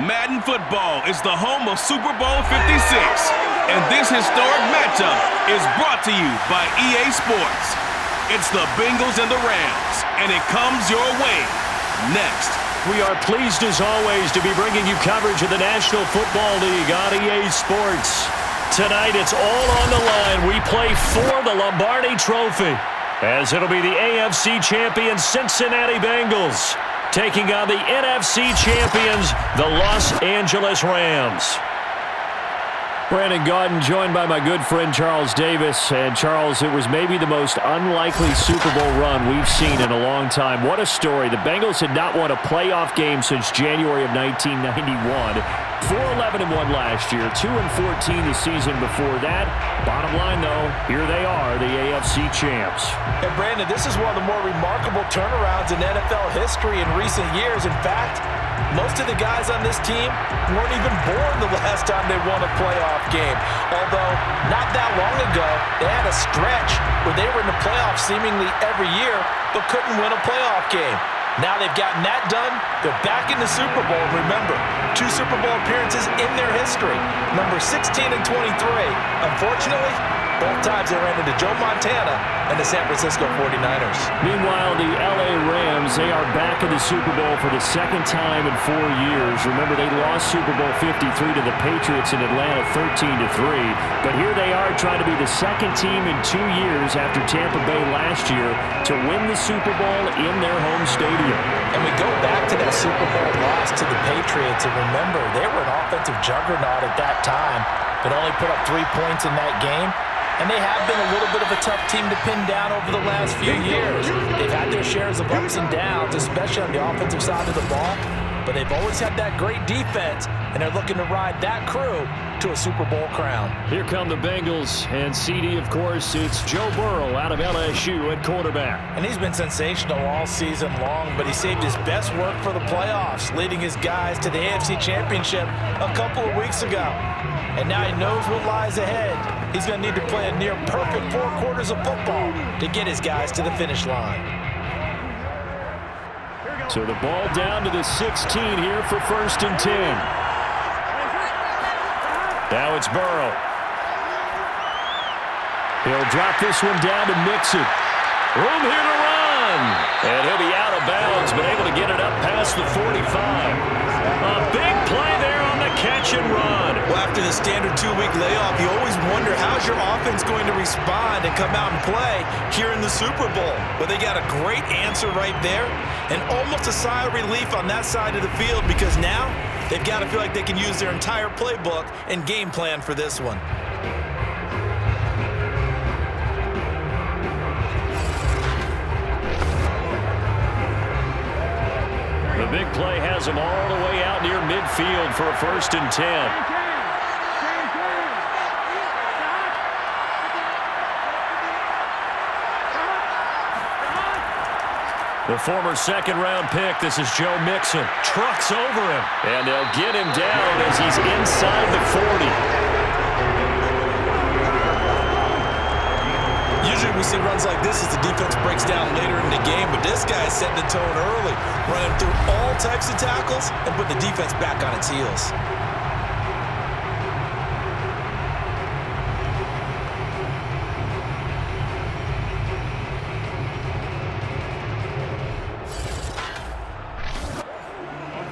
Madden football is the home of Super Bowl 56, and this historic matchup is brought to you by EA Sports. It's the Bengals and the Rams, and it comes your way next. We are pleased as always to be bringing you coverage of the National Football League on EA Sports. Tonight it's all on the line. We play for the Lombardi Trophy, as it'll be the AFC champion Cincinnati Bengals taking on the NFC champions, the Los Angeles Rams. Brandon Gaudin joined by my good friend Charles Davis. And Charles, it was maybe the most unlikely Super Bowl run we've seen in a long time. What a story. The Bengals had not won a playoff game since January of 1991. 4-11-1 last year, 2-14 the season before that. Bottom line, though, here they are, the AFC champs. And Brandon, this is one of the more remarkable turnarounds in NFL history in recent years. In fact, most of the guys on this team weren't even born the last time they won a playoff game. Although, not that long ago, they had a stretch where they were in the playoffs seemingly every year, but couldn't win a playoff game. Now they've gotten that done. They're back in the Super Bowl. Remember, 2 Super Bowl appearances in their history, number 16 and 23. Unfortunately, both times they ran into Joe Montana and the San Francisco 49ers. Meanwhile, the LA Rams, they are back in the Super Bowl for the second time in 4 years. Remember, they lost Super Bowl 53 to the Patriots in Atlanta 13-3. But here they are trying to be the second team in 2 years after Tampa Bay last year to win the Super Bowl in their home stadium. And we go back to that Super Bowl loss to the Patriots, and remember, they were an offensive juggernaut at that time, but only put up 3 points in that game. And they have been a little bit of a tough team to pin down over the last few years. They've had their shares of ups and downs, especially on the offensive side of the ball. But they've always had that great defense, and they're looking to ride that crew to a Super Bowl crown. Here come the Bengals, and CD, of course, it's Joe Burrow out of LSU at quarterback. And he's been sensational all season long, but he saved his best work for the playoffs, leading his guys to the AFC Championship a couple of weeks ago. And now he knows what lies ahead. He's going to need to play a near-perfect 4 quarters of football to get his guys to the finish line. So the ball down to the 16 here for 1st and 10. Now it's Burrow. He'll drop this one down to Mixon. Room here to run. And he'll be out of bounds, but able to get it up past the 45. A big play there on the catch and run. Well, after the standard 2-week layoff, you always wonder how's your offense going to respond and come out and play here in the Super Bowl. Well, they got a great answer right there and almost a sigh of relief on that side of the field because now they've got to feel like they can use their entire playbook and game plan for this one. The big play has him all the way out near midfield for a 1st and 10. The former 2nd-round pick, this is Joe Mixon, trucks over him, and they'll get him down as he's inside the 40. Usually we see runs like this as the defense breaks down later in the game, but this guy is setting the tone early, running through all types of tackles and put the defense back on its heels.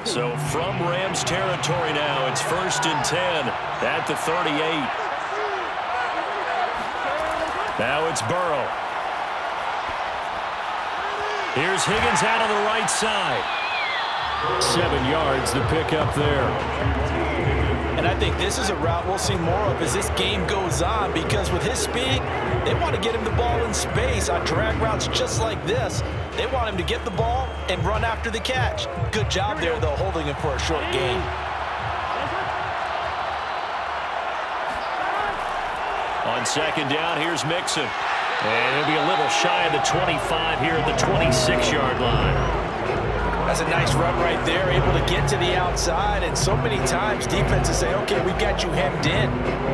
So from Rams territory now, it's 1st and 10 at the 38. Now it's Burrow. Here's Higgins out on the right side. 7 yards, the pickup there. And I think this is a route we'll see more of as this game goes on because with his speed, they want to get him the ball in space on drag routes just like this. They want him to get the ball and run after the catch. Good job there, though, holding him for a short gain. On 2nd down, here's Mixon. And he'll be a little shy of the 25 here at the 26-yard line. That's a nice run right there, able to get to the outside. And so many times defenses say, okay, we've got you hemmed in.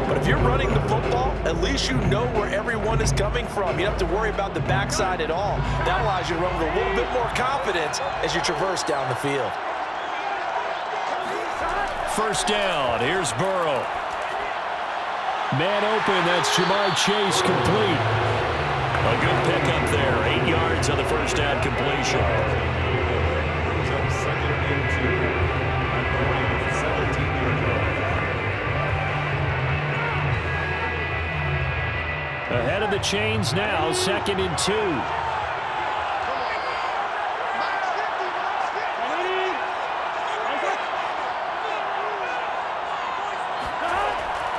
But if you're running the football, at least you know where everyone is coming from. You don't have to worry about the backside at all. That allows you to run with a little bit more confidence as you traverse down the field. first down. Here's Burrow. Man open, that's Jamar Chase, complete. A good pickup there. 8 yards on the first down completion. Ahead of the chains now, 2nd and 2.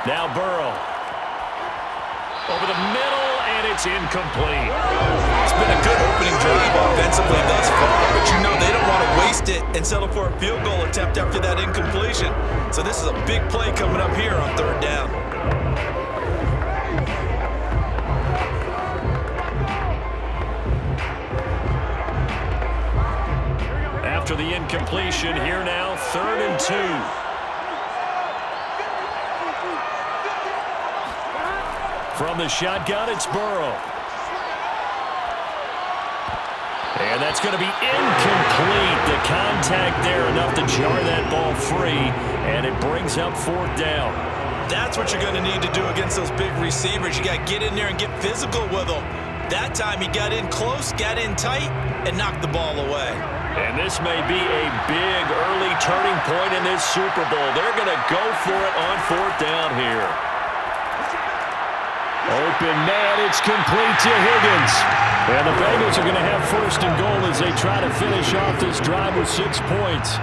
Now Burrow. Over the middle, and it's incomplete. It's been a good opening drive offensively thus far, but you know they don't want to waste it and settle for a field goal attempt after that incompletion. So this is a big play coming up here on 3rd down. After the incompletion, here now, 3rd and 2. From the shotgun, it's Burrow. And that's going to be incomplete. The contact there enough to jar that ball free, and it brings up 4th down. That's what you're going to need to do against those big receivers. You got to get in there and get physical with them. That time he got in close, got in tight, and knocked the ball away. And this may be a big early turning point in this Super Bowl. They're going to go for it on 4th down here. Open man, it's complete to Higgins. And the Bengals are going to have 1st and goal as they try to finish off this drive with 6 points.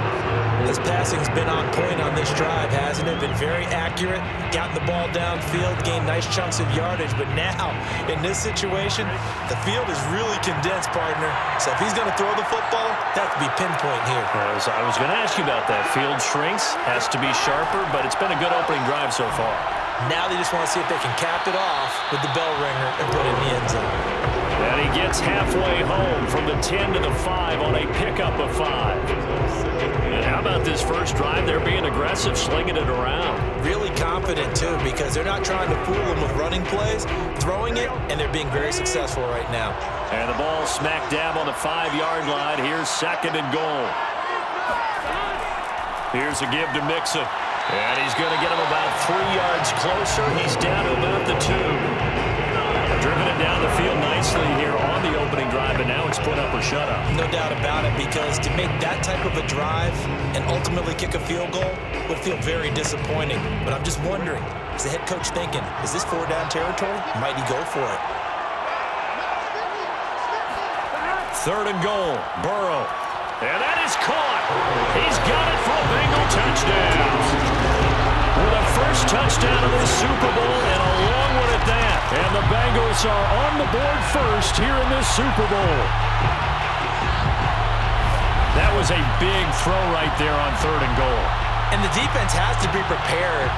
This passing's been on point on this drive, hasn't it? Been very accurate, gotten the ball downfield, gained nice chunks of yardage. But now, in this situation, the field is really condensed, partner. So if he's going to throw the football, that has to be pinpoint here. I was going to ask you about that. Field shrinks, has to be sharper, but it's been a good opening drive so far. Now they just want to see if they can cap it off with the bell ringer and put it in the end zone. And he gets halfway home from the 10 to the 5 on a pickup of 5. And how about this first drive? They're being aggressive, slinging it around. Really confident, too, because they're not trying to fool them with running plays, throwing it, and they're being very successful right now. And the ball smack dab on the 5-yard line. Here's 2nd and goal. Here's a give to Mixon. And he's going to get him about 3 yards closer. He's down to about the 2. Driven it down the field nicely here on the opening drive, and now it's put up or shut up. No doubt about it, because to make that type of a drive and ultimately kick a field goal would feel very disappointing. But I'm just wondering, is the head coach thinking, is this 4-down territory? Might he go for it? 3rd and goal, Burrow. And that is caught. He's got it for a Bengal touchdown. With a first touchdown of the Super Bowl, and a long one at that. And the Bengals are on the board first here in this Super Bowl. That was a big throw right there on 3rd and goal. And the defense has to be prepared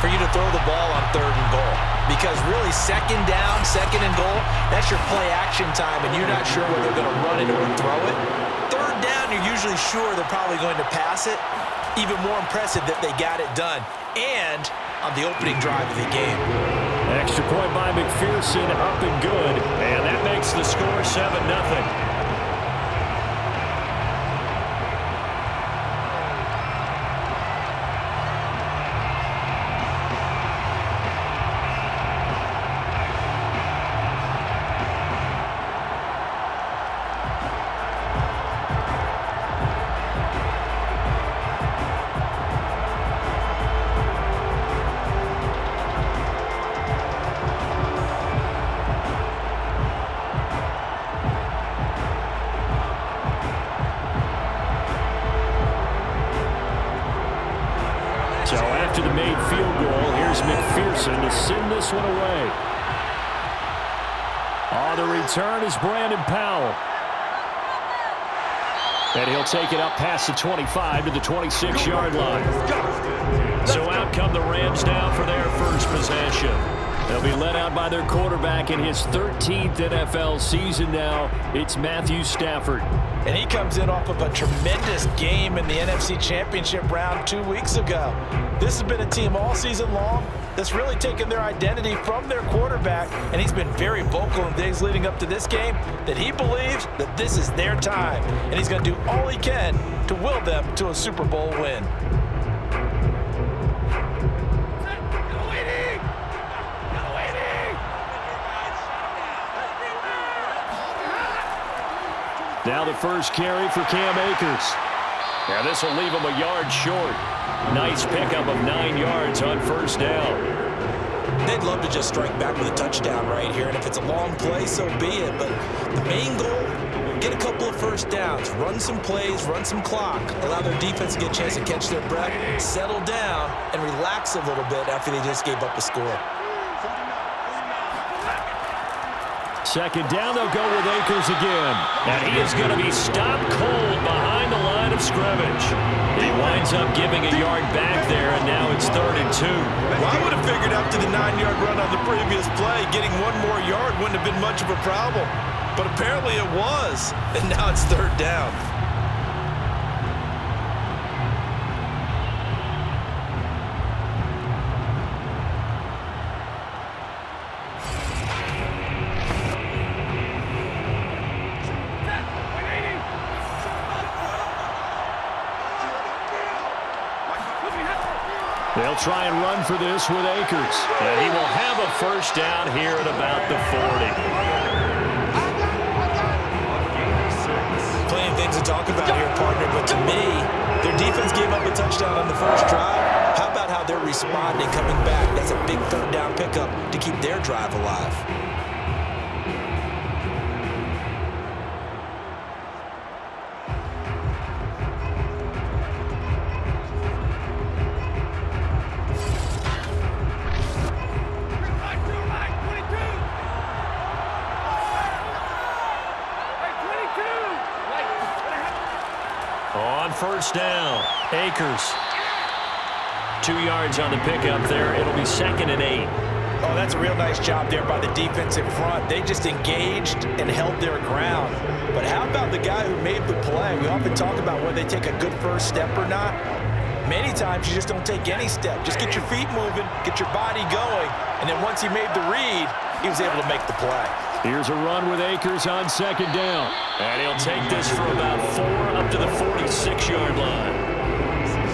for you to throw the ball on 3rd and goal. Because really, 2nd down, 2nd and goal, that's your play action time, and you're not sure whether they're going to run it or throw it. 3rd down, you're usually sure they're probably going to pass it. Even more impressive that they got it done. And on the opening drive of the game. Extra point by McPherson, up and good. And that makes the score 7-0. So after the made field goal, here's McPherson to send this one away. On the return is Brandon Powell. And he'll take it up past the 25 to the 26-yard line. So out come the Rams now for their first possession. They'll be led out by their quarterback in his 13th NFL season now. It's Matthew Stafford. And he comes in off of a tremendous game in the NFC Championship round 2 weeks ago. This has been a team all season long that's really taken their identity from their quarterback, and he's been very vocal in days leading up to this game that he believes that this is their time, and he's going to do all he can to will them to a Super Bowl win. Now the first carry for Cam Akers. Now this will leave him a yard short. Nice pickup of 9 yards on first down. They'd love to just strike back with a touchdown right here, and if it's a long play, so be it. But the main goal, get a couple of first downs, run some plays, run some clock, allow their defense to get a chance to catch their breath, settle down, and relax a little bit after they just gave up a score. Second down, they'll go with Akers again. And he is going to be stopped cold behind the line of scrimmage. He winds up giving a yard back there, and now it's 3rd and 2. Well, I would have figured after the 9-yard run on the previous play, getting one more yard wouldn't have been much of a problem. But apparently it was, and now it's 3rd down. They'll try and run for this with Akers. And he will have a first down here at about the 40. Plenty of things to talk about here, partner, but to me, their defense gave up a touchdown on the first drive. How about how they're responding, coming back? That's a big 3rd down pickup to keep their drive alive. On first down, Akers. 2 yards on the pickup there. It'll be 2nd and 8. Oh, that's a real nice job there by the defense in front. They just engaged and held their ground. But how about the guy who made the play? We often talk about whether they take a good first step or not. Many times you just don't take any step. Just get your feet moving, get your body going, and then once he made the read, he was able to make the play. Here's a run with Akers on 2nd down. And he'll take this for about 4 up to the 46-yard line.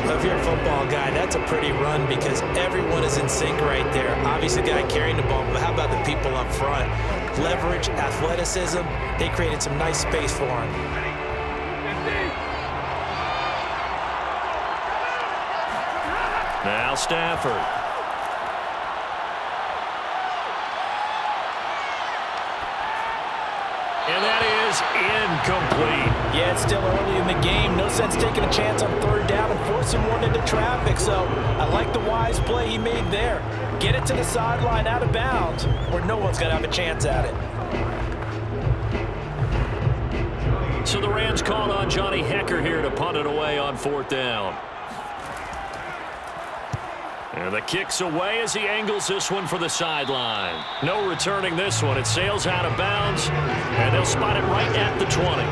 Well, if you're a football guy, that's a pretty run because everyone is in sync right there. Obviously, the guy carrying the ball, but how about the people up front? Leverage, athleticism, they created some nice space for him. Now Stafford. And that is incomplete. Yeah, it's still early in the game. No sense taking a chance on 3rd down and forcing one into traffic. So I like the wise play he made there. Get it to the sideline out of bounds where no one's going to have a chance at it. So the Rams called on Johnny Hecker here to punt it away on 4th down. And the kick's away as he angles this one for the sideline. No returning this one. It sails out of bounds, and they'll spot it right at the 20.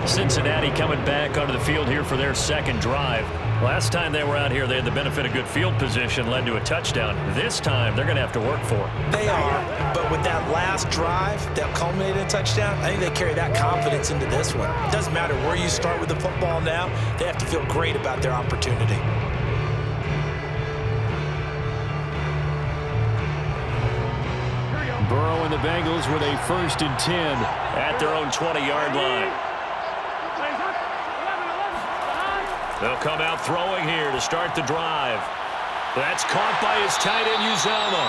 Cincinnati coming back onto the field here for their 2nd drive. Last time they were out here, they had the benefit of good field position, led to a touchdown. This time, they're going to have to work for it. They are, but with that last drive that culminated in a touchdown, I think they carry that confidence into this one. It doesn't matter where you start with the football now. They have to feel great about their opportunity. Burrow and the Bengals with a 1st and 10 at their own 20-yard line. They'll come out throwing here to start the drive. That's caught by his tight end, Uzama.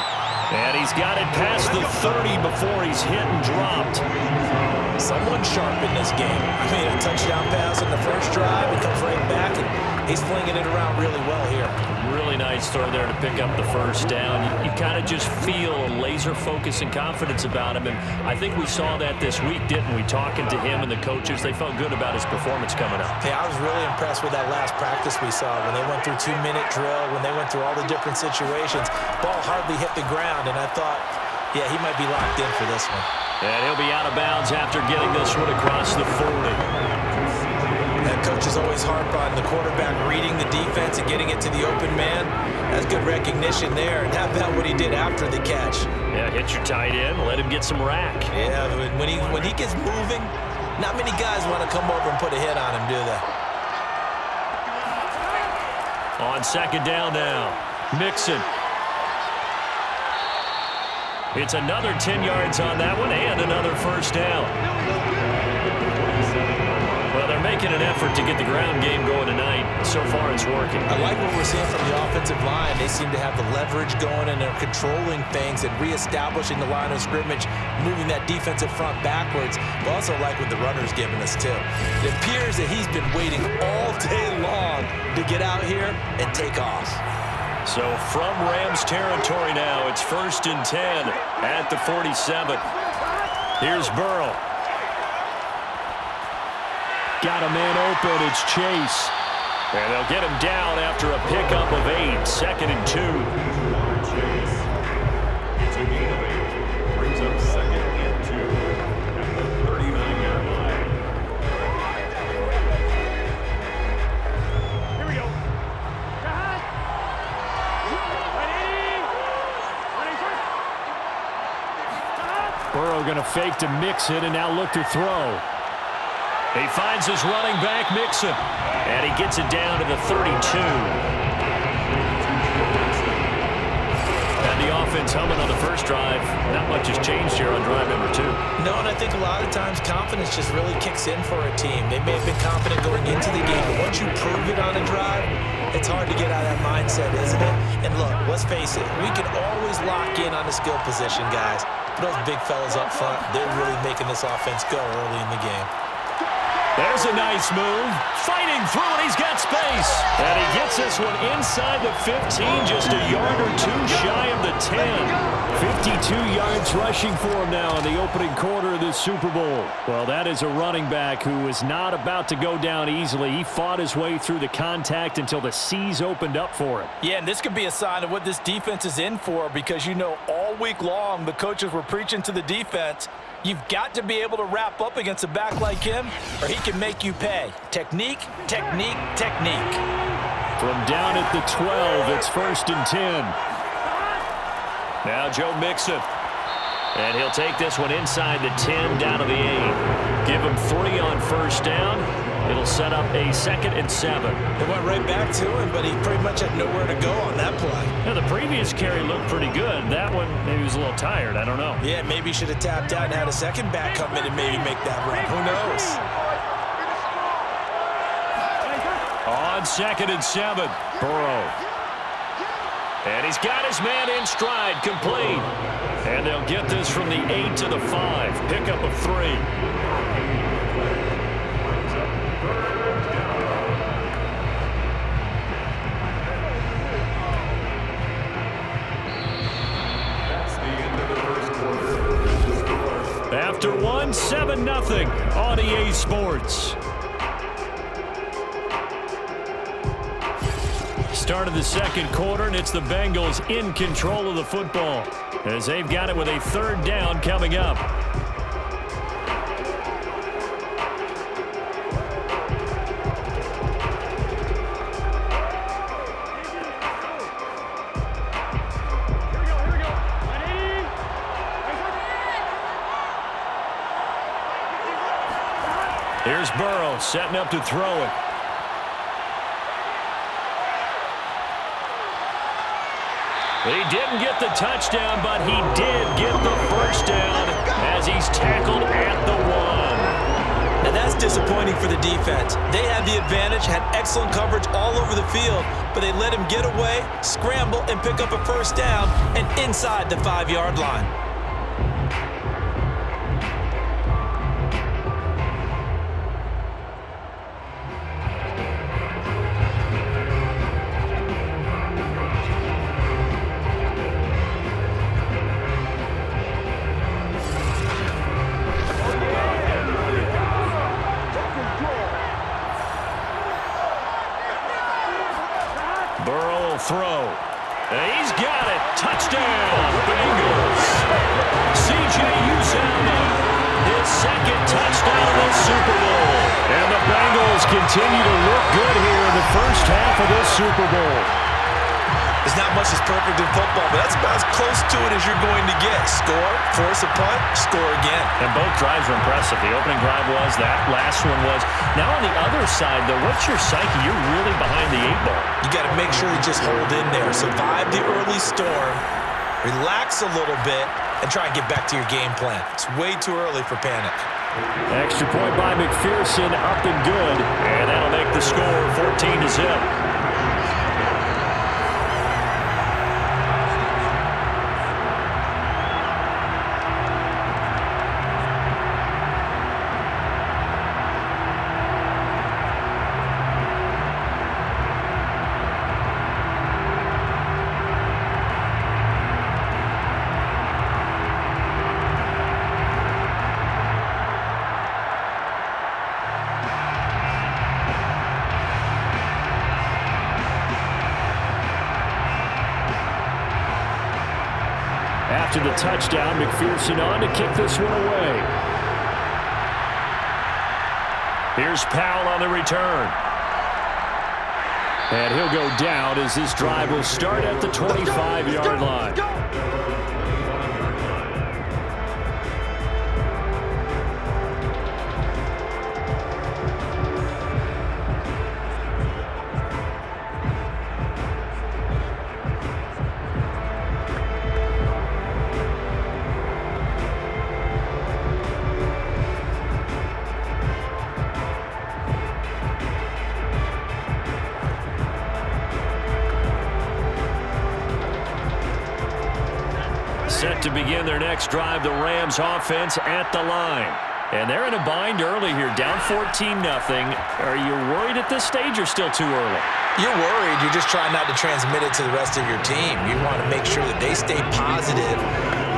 And he's got it past the 30 before he's hit and dropped. Someone sharp in this game. I mean, a touchdown pass in the first drive, it comes right back, and he's flinging it around really well here. Really nice throw there to pick up the first down. You kind of just feel a laser focus and confidence about him, and I think we saw that this week, didn't we? Talking to him and the coaches, they felt good about his performance coming up. Yeah, I was really impressed with that last practice we saw when they went through 2-minute drill, when they went through all the different situations. Ball hardly hit the ground, and I thought, yeah, he might be locked in for this one. And he'll be out of bounds after getting this one across the 40. That coaches always harp on the quarterback reading the defense and getting it to the open man. That's good recognition there. And how about what he did after the catch? Yeah, hit your tight end, let him get some rack. Yeah, when he gets moving, not many guys want to come over and put a hit on him, do they? On 2nd down now, Mixon. It's another 10 yards on that one and another first down. making an effort to get the ground game going tonight. So far, it's working. I like what we're seeing from the offensive line. They seem to have the leverage going, and they're controlling things and reestablishing the line of scrimmage, moving that defensive front backwards. But also like what the runner's giving us, too. It appears that he's been waiting all day long to get out here and take off. So from Rams territory now, it's 1st and 10 at the 47. Here's Burrow. Got a man open. It's Chase. And they'll get him down after a pickup of 8. 2nd and 2. Chase. It's a gain of 8. Brings up 2nd and 2 at the 39-yard line. Here we go. Burrow going to fake to Mixon and now look to throw. He finds his running back, Mixon, and he gets it down to the 32. And the offense humming on the first drive. Not much has changed here on drive number 2. No, and I think a lot of times confidence just really kicks in for a team. They may have been confident going into the game, but once you prove it on a drive, it's hard to get out of that mindset, isn't it? And look, let's face it, we can always lock in on the skill position, guys. But those big fellas up front, they're really making this offense go early in the game. There's a nice move. Fighting through it. He's got space. And he gets this one inside the 15, just a yard or 2 shy of the 10. 52 yards rushing for him now in the opening quarter of this Super Bowl. Well, that is a running back who is not about to go down easily. He fought his way through the contact until the seas opened up for him. Yeah, and this could be a sign of what this defense is in for, because you know all week long the coaches were preaching to the defense, you've got to be able to wrap up against a back like him, or he can make you pay. Technique, technique, technique. From down at the 12, it's 1st and 10. Now Joe Mixon. And he'll take this one inside the 10, down to the 8. Give him 3 on first down. It'll set up a 2nd and 7. They went right back to him, but he pretty much had nowhere to go on that play. Now, the previous carry looked pretty good. That one, maybe he was a little tired. I don't know. Yeah, maybe he should have tapped out and had a second back come in and maybe make that run. Who knows? On 2nd and 7, Burrow. And he's got his man in stride, complete. And they'll get this from the 8 to the 5. Pickup of 3. After one, 7-0 on EA Sports. Start of the second quarter, and it's the Bengals in control of the football as they've got it with a 3rd down coming up. Here's Burrow setting up to throw it. He didn't get the touchdown, but he did get the first down as he's tackled at the 1. And that's disappointing for the defense. They had the advantage, had excellent coverage all over the field, but they let him get away, scramble, and pick up a first down and inside the 5-yard line. Throw. And he's got it. Touchdown, Bengals. C.J. Uzomah, his 2nd touchdown of the Super Bowl. And the Bengals continue to look good here in the first half of this Super Bowl. There's not much that's perfect in football, but that's about as close to it as you're going to get. Score, force a punt, score again. And both drives were impressive. The opening drive was, that last one was. Now on the other side, though, what's your psyche? You're really behind the 8 ball. You got to make sure you just hold in there. Survive the early storm, relax a little bit, and try and get back to your game plan. It's way too early for panic. Extra point by McPherson, up and good. And that'll make the score 14-0. After the touchdown, McPherson on to kick this one away. Here's Powell on the return. And he'll go down as this drive will start at the 25-yard line. Set to begin their next drive, the Rams offense at the line. And they're in a bind early here, down 14-0. Are you worried at this stage or still too early? You're worried. You're just trying not to transmit it to the rest of your team. You want to make sure that they stay positive.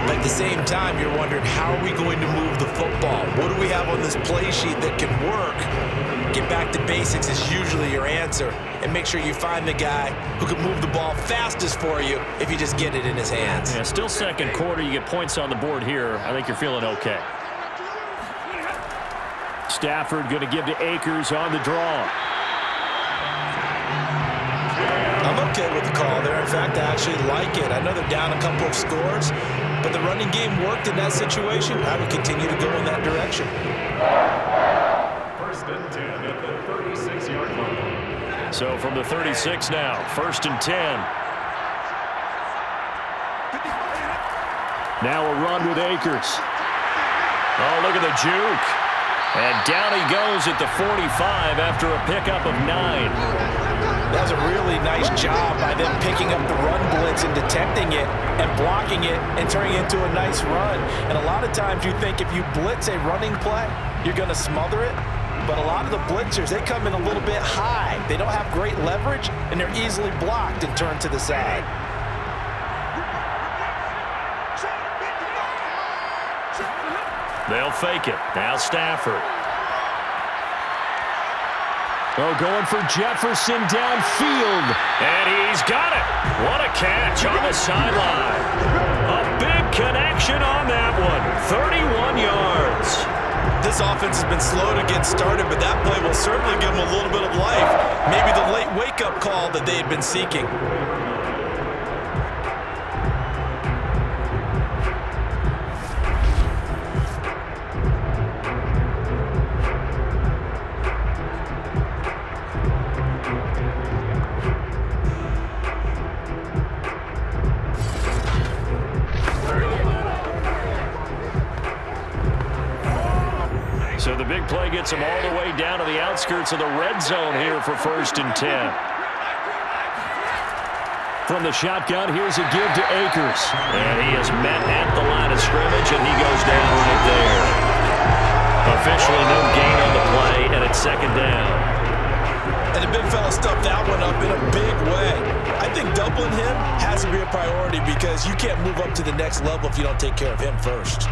But at the same time, you're wondering, how are we going to move the football? What do we have on this play sheet that can work? Get back to basics is usually your answer. And make sure you find the guy who can move the ball fastest for you if you just get it in his hands. Yeah, still second quarter. You get points on the board here. I think you're feeling okay. Stafford going to give to Akers on the draw. I'm okay with the call there. In fact, I actually like it. I know they're down a couple of scores, but the running game worked in that situation. I would continue to go in that direction. First and 10 at the 36-yard line. So from the 36 now, first and 10. Now a run with Akers. Oh, look at the juke. And down he goes at the 45 after a pickup of 9. That was a really nice job by them picking up the run blitz and detecting it and blocking it and turning it into a nice run. And a lot of times you think if you blitz a running play, you're going to smother it. But a lot of the blitzers, they come in a little bit high. They don't have great leverage, and they're easily blocked and turned to the side. They'll fake it. Now Stafford. Oh, going for Jefferson downfield. And he's got it. What a catch on the sideline. A big connection on that one. 31 yards. This offense has been slow to get started, but that play will certainly give them a little bit of life. Maybe the late wake-up call that they had been seeking. So the big play gets him all the way down to the outskirts of the red zone here for first and 10. From the shotgun, here's a give to Akers. And he is met at the line of scrimmage, and he goes down right there. Officially no gain on the play, and it's second down. And the big fella stuffed that one up in a big way. I think doubling him has to be a priority because you can't move up to the next level if you don't take care of him first.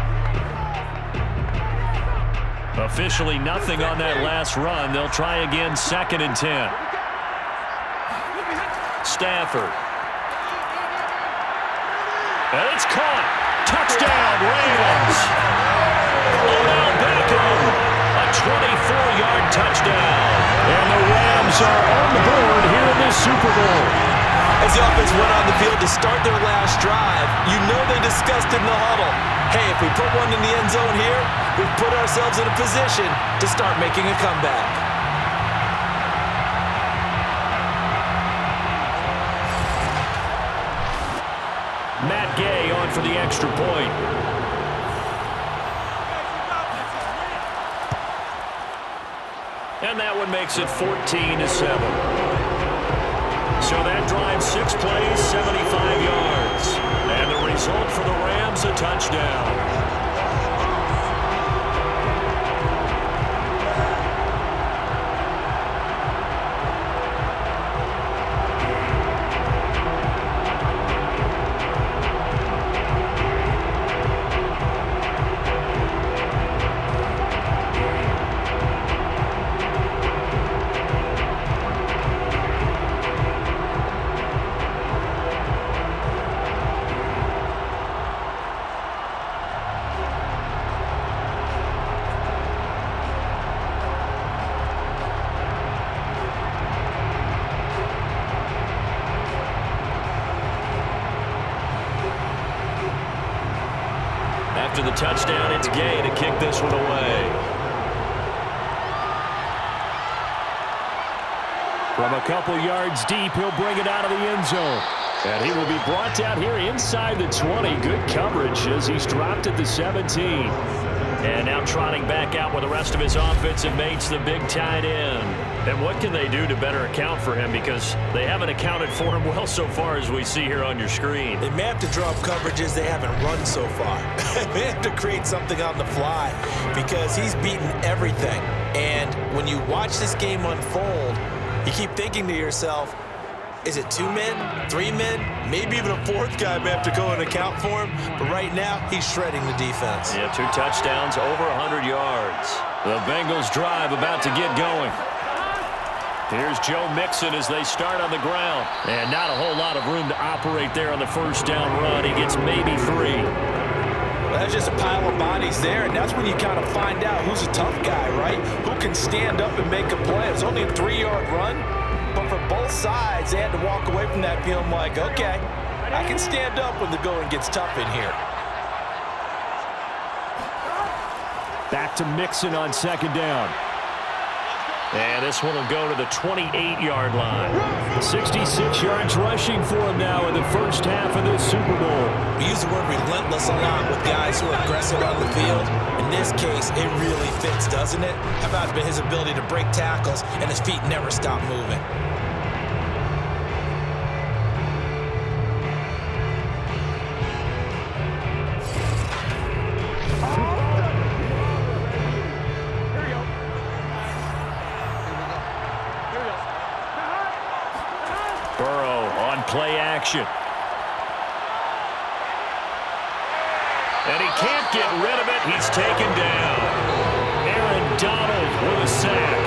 Officially nothing on that last run. They'll try again, second and 10. Stafford. And it's caught. Touchdown, Rams. Odell Beckham. A 24-yard touchdown. And the Rams are on the board here in the Super Bowl. As the offense went on the field to start their last drive, you know they discussed in the huddle, hey, if we put one in the end zone here, we've put ourselves in a position to start making a comeback. Matt Gay on for the extra point. And that one makes it 14-7. So that drive, 6 plays, 75 yards. And the result for the Rams, a touchdown. After the touchdown, it's Gay to kick this one away. From a couple yards deep, he'll bring it out of the end zone. And he will be brought down here inside the 20. Good coverage as he's dropped at the 17. And now trotting back out with the rest of his offensive mates, the big tight end. And what can they do to better account for him? Because they haven't accounted for him well so far, as we see here on your screen. They may have to draw up coverages they haven't run so far. They have to create something on the fly because he's beaten everything. And when you watch this game unfold, you keep thinking to yourself, is it 2 men, 3 men, maybe even a 4th guy may have to go and account for him. But right now, he's shredding the defense. Yeah, 2 touchdowns, over 100 yards. The Bengals drive about to get going. Here's Joe Mixon as they start on the ground. And not a whole lot of room to operate there on the first down run. He gets maybe 3. Well, that's just a pile of bodies there, and that's when you kind of find out who's a tough guy, right? Who can stand up and make a play. It was only a 3-yard run, but for both sides, they had to walk away from that feeling like, okay, I can stand up when the going gets tough in here. Back to Mixon on second down. And this one will go to the 28-yard line. 66 yards rushing for him now in the first half of this Super Bowl. We use the word relentless a lot with guys who are aggressive on the field. In this case, it really fits, doesn't it? How about his ability to break tackles and his feet never stop moving? Play action. And he can't get rid of it. He's taken down. Aaron Donald with a sack.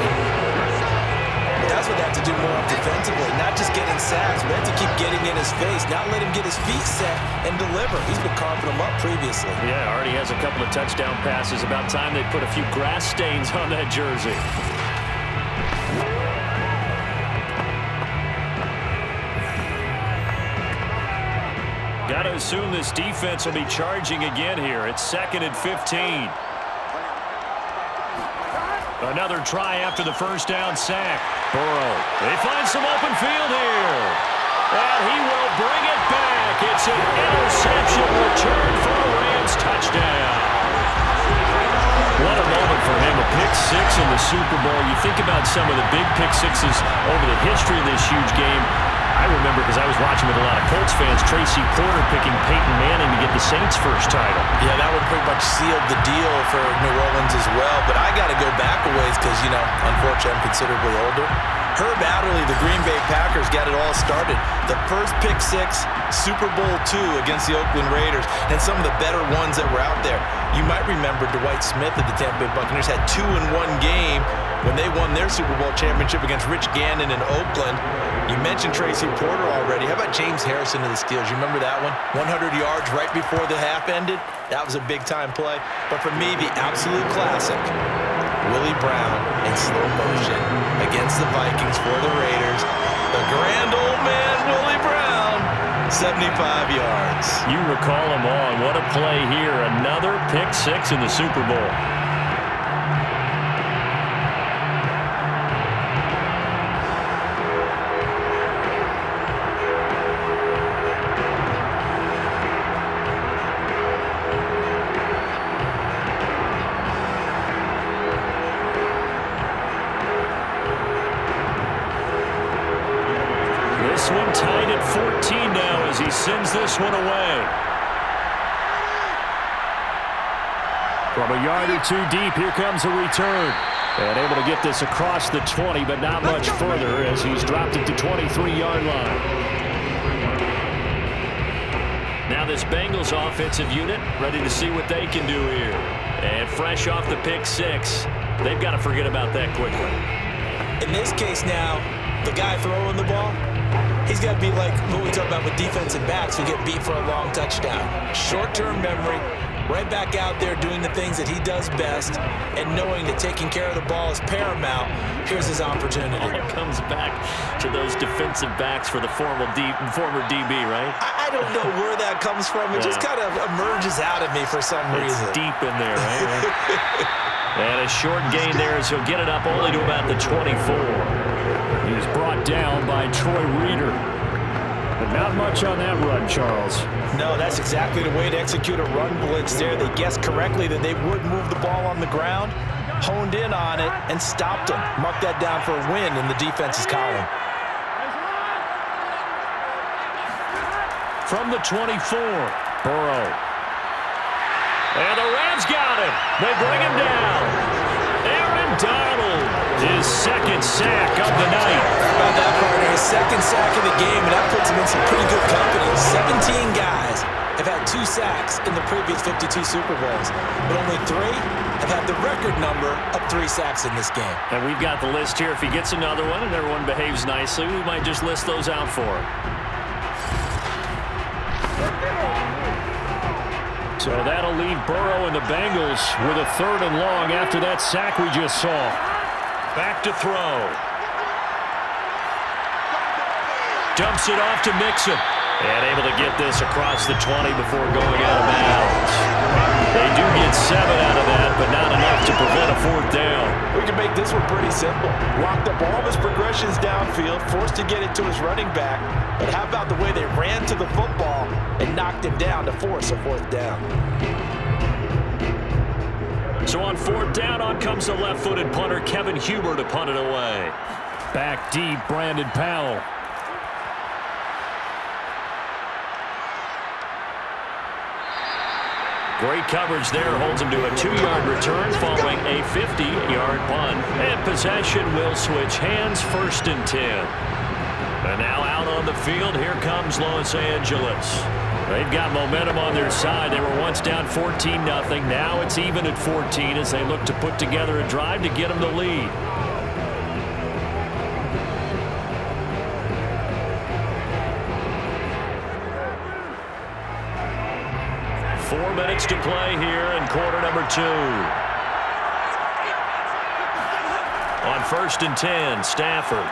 That's what they have to do more defensively. Not just getting sacks, but they have to keep getting in his face. Not let him get his feet set and deliver. He's been carving them up previously. Yeah, already has a couple of touchdown passes. About time they put a few grass stains on that jersey. Got to assume this defense will be charging again here. It's 2nd and 15. Another try after the first down sack. Burrow. They find some open field here. And he will bring it back. It's an interception return for a Rams touchdown. What a moment for him. A pick 6 in the Super Bowl. You think about some of the big pick 6s over the history of this huge game. I remember, because I was watching with a lot of Colts fans, Tracy Porter picking Peyton Manning to get the Saints' first title. Yeah, that one pretty much sealed the deal for New Orleans as well. But I got to go back a ways because, you know, unfortunately I'm considerably older. Herb Adderley, the Green Bay Packers, got it all started. The first pick 6, Super Bowl II against the Oakland Raiders, and some of the better ones that were out there. You might remember Dwight Smith of the Tampa Bay Buccaneers had 2 in one game when they won their Super Bowl championship against Rich Gannon in Oakland. You mentioned Tracy Porter already. How about James Harrison of the Steelers? You remember that one? 100 yards right before the half ended. That was a big-time play. But for me, the absolute classic, Willie Brown in slow motion against the Vikings for the Raiders. The grand old man, Willie Brown, 75 yards. You recall him on. What a play here. Another pick 6 in the Super Bowl. and 14 now as he sends this one away. From a yard or two deep, here comes a return. And able to get this across the 20, but not much further as he's dropped it to 23-yard line. Now this Bengals offensive unit ready to see what they can do here. And fresh off the pick six, they've got to forget about that quickly. In this case now, the guy throwing the ball, he's got to be like what we talk about with defensive backs who get beat for a long touchdown. Short-term memory, right back out there doing the things that he does best, and knowing that taking care of the ball is paramount. Here's his opportunity. It comes back to those defensive backs for the former DB, right? I don't know where that comes from. It just kind of emerges out of me for some reason. It's deep in there, right? And a short gain there as he'll get it up only to about the 24. He's brought down by Troy Reeder. But not much on that run, Charles. No, that's exactly the way to execute a run blitz there. They guessed correctly that they would move the ball on the ground, honed in on it, and stopped them. Mark that down for a win in the defense's column. From the 24, Burrow. And the Rams got him. They bring him down. Aaron Donald, his second sack of the night. About that partner, his second sack of the game, and that puts him in some pretty good company. 17 guys have had 2 sacks in the previous 52 Super Bowls, but only 3 have had the record number of 3 sacks in this game. And we've got the list here. If he gets another one and everyone behaves nicely, we might just list those out for him. So that'll leave Burrow and the Bengals with a 3rd and long after that sack we just saw. Back to throw. Dumps it off to Mixon. And able to get this across the 20 before going out of bounds. They do get 7 out of that, but not enough to prevent a 4th down. We can make this one pretty simple. Locked up all of his progressions downfield, forced to get it to his running back. But how about the way they ran to the football and knocked him down to force a 4th down? So on 4th down, on comes the left-footed punter, Kevin Huber, to punt it away. Back deep, Brandon Powell. Great coverage there, holds him to a 2-yard return following a 50-yard punt. And possession will switch hands, 1st and 10. And now out on the field, here comes Los Angeles. They've got momentum on their side. They were once down 14-0. Now it's even at 14 as they look to put together a drive to get them the lead. Four minutes to play here in quarter number 2. On 1st and 10, Stafford.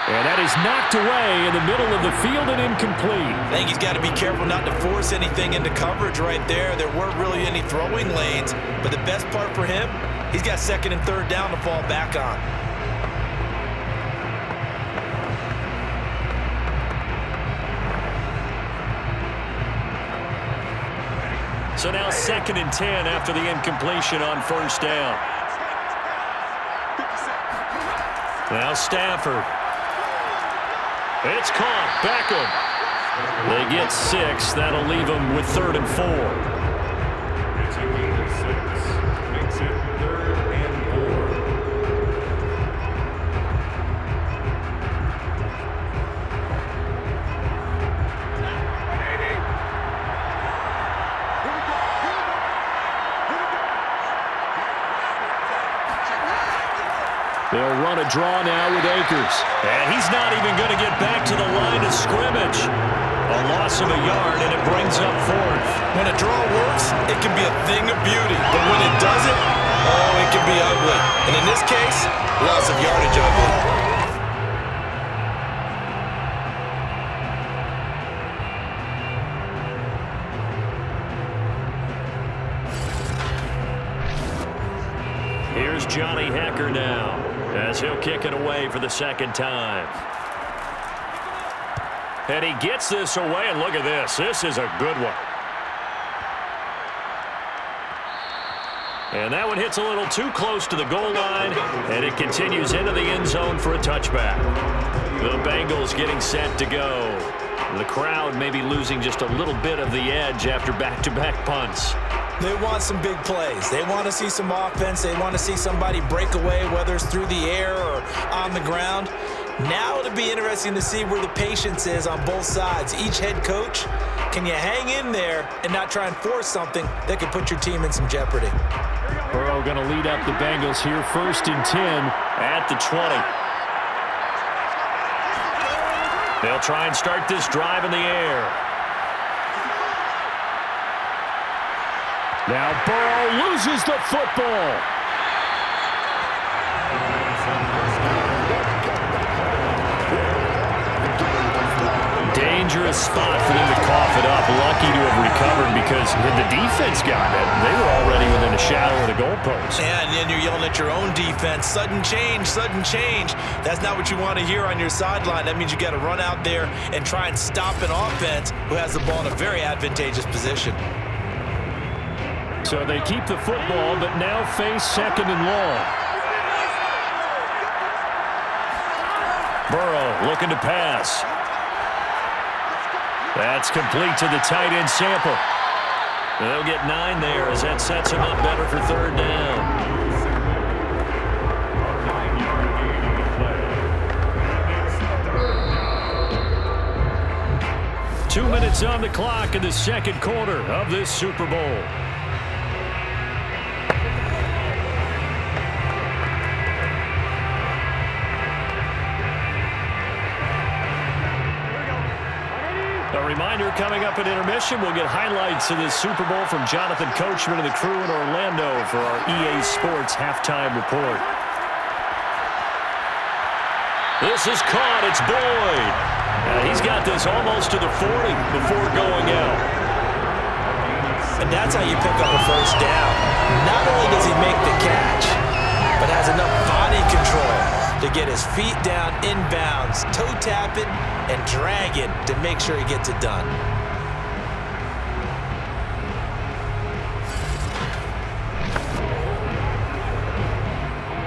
And that is knocked away in the middle of the field and incomplete. I think he's got to be careful not to force anything into coverage right there. There weren't really any throwing lanes, but the best part for him, he's got 2nd and 3rd down to fall back on. So now 2nd and 10 after the incompletion on 1st down. Now Stafford. It's caught. Beckham. They get 6. That'll leave them with 3rd and 4. It's a gain of 6. Makes it 3rd and 4. They'll run a draw now with Akers. And he's not even going to get back to the line of scrimmage. A loss of a yard, and it brings up 4th. When a draw works, it can be a thing of beauty. But when it doesn't, oh, it can be ugly. And in this case, loss of yardage ugly. Here's Johnny Hecker now, as he'll kick it away for the 2nd time. And he gets this away, and look at this. This is a good one. And that one hits a little too close to the goal line, and it continues into the end zone for a touchback. The Bengals getting set to go. The crowd may be losing just a little bit of the edge after back-to-back punts. They want some big plays. They want to see some offense. They want to see somebody break away, whether it's through the air or on the ground. Now it'll be interesting to see where the patience is on both sides. Each head coach, can you hang in there and not try and force something that could put your team in some jeopardy? Burrow going to lead up the Bengals here, 1st and 10 at the 20. They'll try and start this drive in the air. Now Burrow loses the football. Dangerous spot for them to cough it up. Lucky to have recovered because had the defense gotten it, they were already within a shadow of the goalpost. Yeah, and then you're yelling at your own defense. Sudden change, sudden change. That's not what you want to hear on your sideline. That means you got to run out there and try and stop an offense who has the ball in a very advantageous position. So they keep the football, but now face 2nd and long. Burrow looking to pass. That's complete to the tight end Sample. They'll get 9 there as that sets him up better for 3rd down. 2 minutes on the clock in the 2nd quarter of this Super Bowl. A reminder, coming up at intermission, we'll get highlights of this Super Bowl from Jonathan Coachman and the crew in Orlando for our EA Sports halftime report. This is caught. It's Boyd. He's got this almost to the 40 before going out. And that's how you pick up a 1st down. Not only does he make the catch, but has enough body control to get his feet down inbounds, toe tapping and dragging to make sure he gets it done.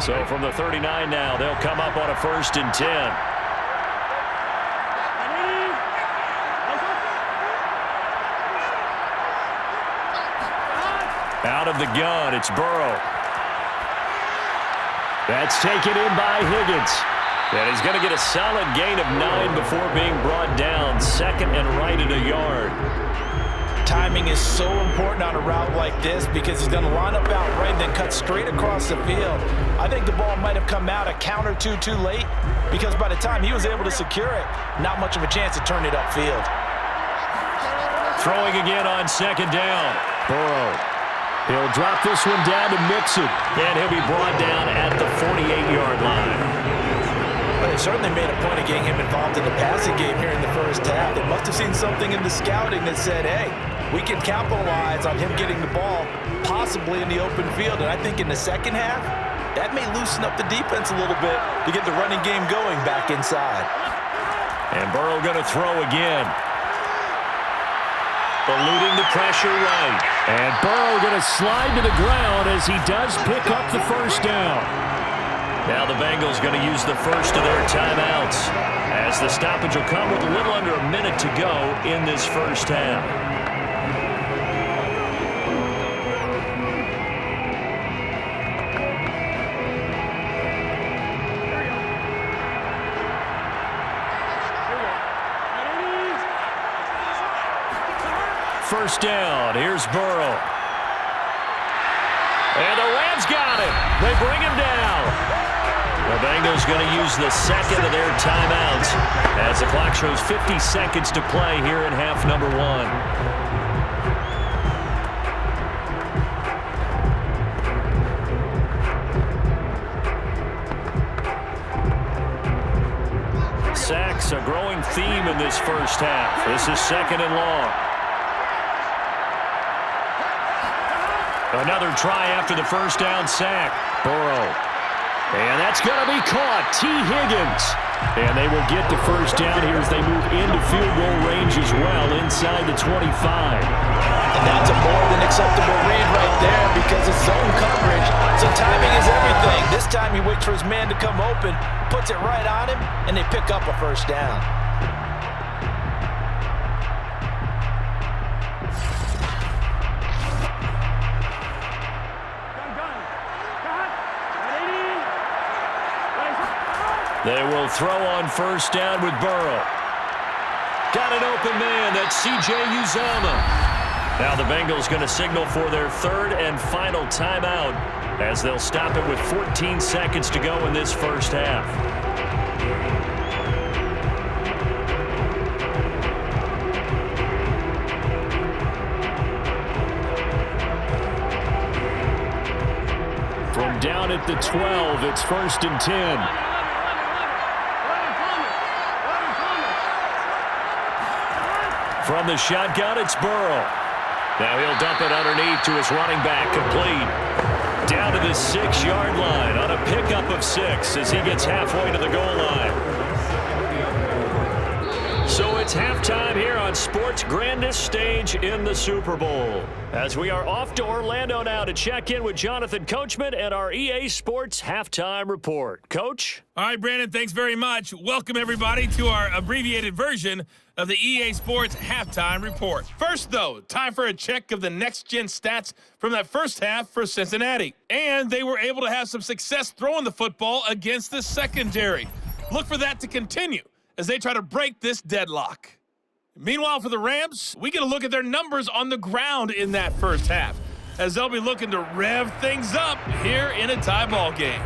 So from the 39 now, they'll come up on a 1st and 10. Out of the gun, it's Burrow. That's taken in by Higgins. And he's going to get a solid gain of 9 before being brought down. 2nd and right at a yard. Timing is so important on a route like this because he's going to line up out right and then cut straight across the field. I think the ball might have come out a count or two too late because by the time he was able to secure it, not much of a chance to turn it upfield. Throwing again on 2nd down. Burrow. He'll drop this one down to Mixon. And he'll be brought down at the 48-yard line. But they certainly made a point of getting him involved in the passing game here in the 1st half. They must have seen something in the scouting that said, hey, we can capitalize on him getting the ball possibly in the open field. And I think in the 2nd half, that may loosen up the defense a little bit to get the running game going back inside. And Burrow going to throw again. Eluding the pressure right. And Burrow going to slide to the ground as he does pick up the 1st down. Now the Bengals going to use the first of their timeouts as the stoppage will come with a little under a minute to go in this 1st half. First down, here's Burrow. And the Rams got him. They bring him down. The Bengals going to use the 2nd of their timeouts as the clock shows 50 seconds to play here in half number 1. Sacks a growing theme in this 1st half. This is 2nd and long. Another try after the 1st down sack. Burrow. And that's going to be caught. T. Higgins. And they will get the 1st down here as they move into field goal range as well inside the 25. And that's a more than acceptable read right there because it's zone coverage. So timing is everything. thing. This time he waits for his man to come open, puts it right on him, and they pick up a first down. They will throw on first down with Burrow. Got an open man. That's C.J. Uzomah. Now the Bengals going to signal for their third and final timeout as they'll stop it with 14 seconds to go in this first half. From down at the 12, it's 1st and 10. From the shotgun, it's Burrow. Now he'll dump it underneath to his running back, complete. Down to the 6-yard line on a pickup of 6 as he gets halfway to the goal line. So it's halftime here on sports' grandest stage in the Super Bowl. As we are off to Orlando now to check in with Jonathan Coachman and our EA Sports Halftime Report. Coach? All right, Brandon, thanks very much. Welcome, everybody, to our abbreviated version of the EA Sports Halftime Report. First, though, time for a check of the next-gen stats from that first half for Cincinnati. And they were able to have some success throwing the football against the secondary. Look for that to continue as they try to break this deadlock. Meanwhile, for the Rams, we get a look at their numbers on the ground in that first half, as they'll be looking to rev things up here in a tie ball game.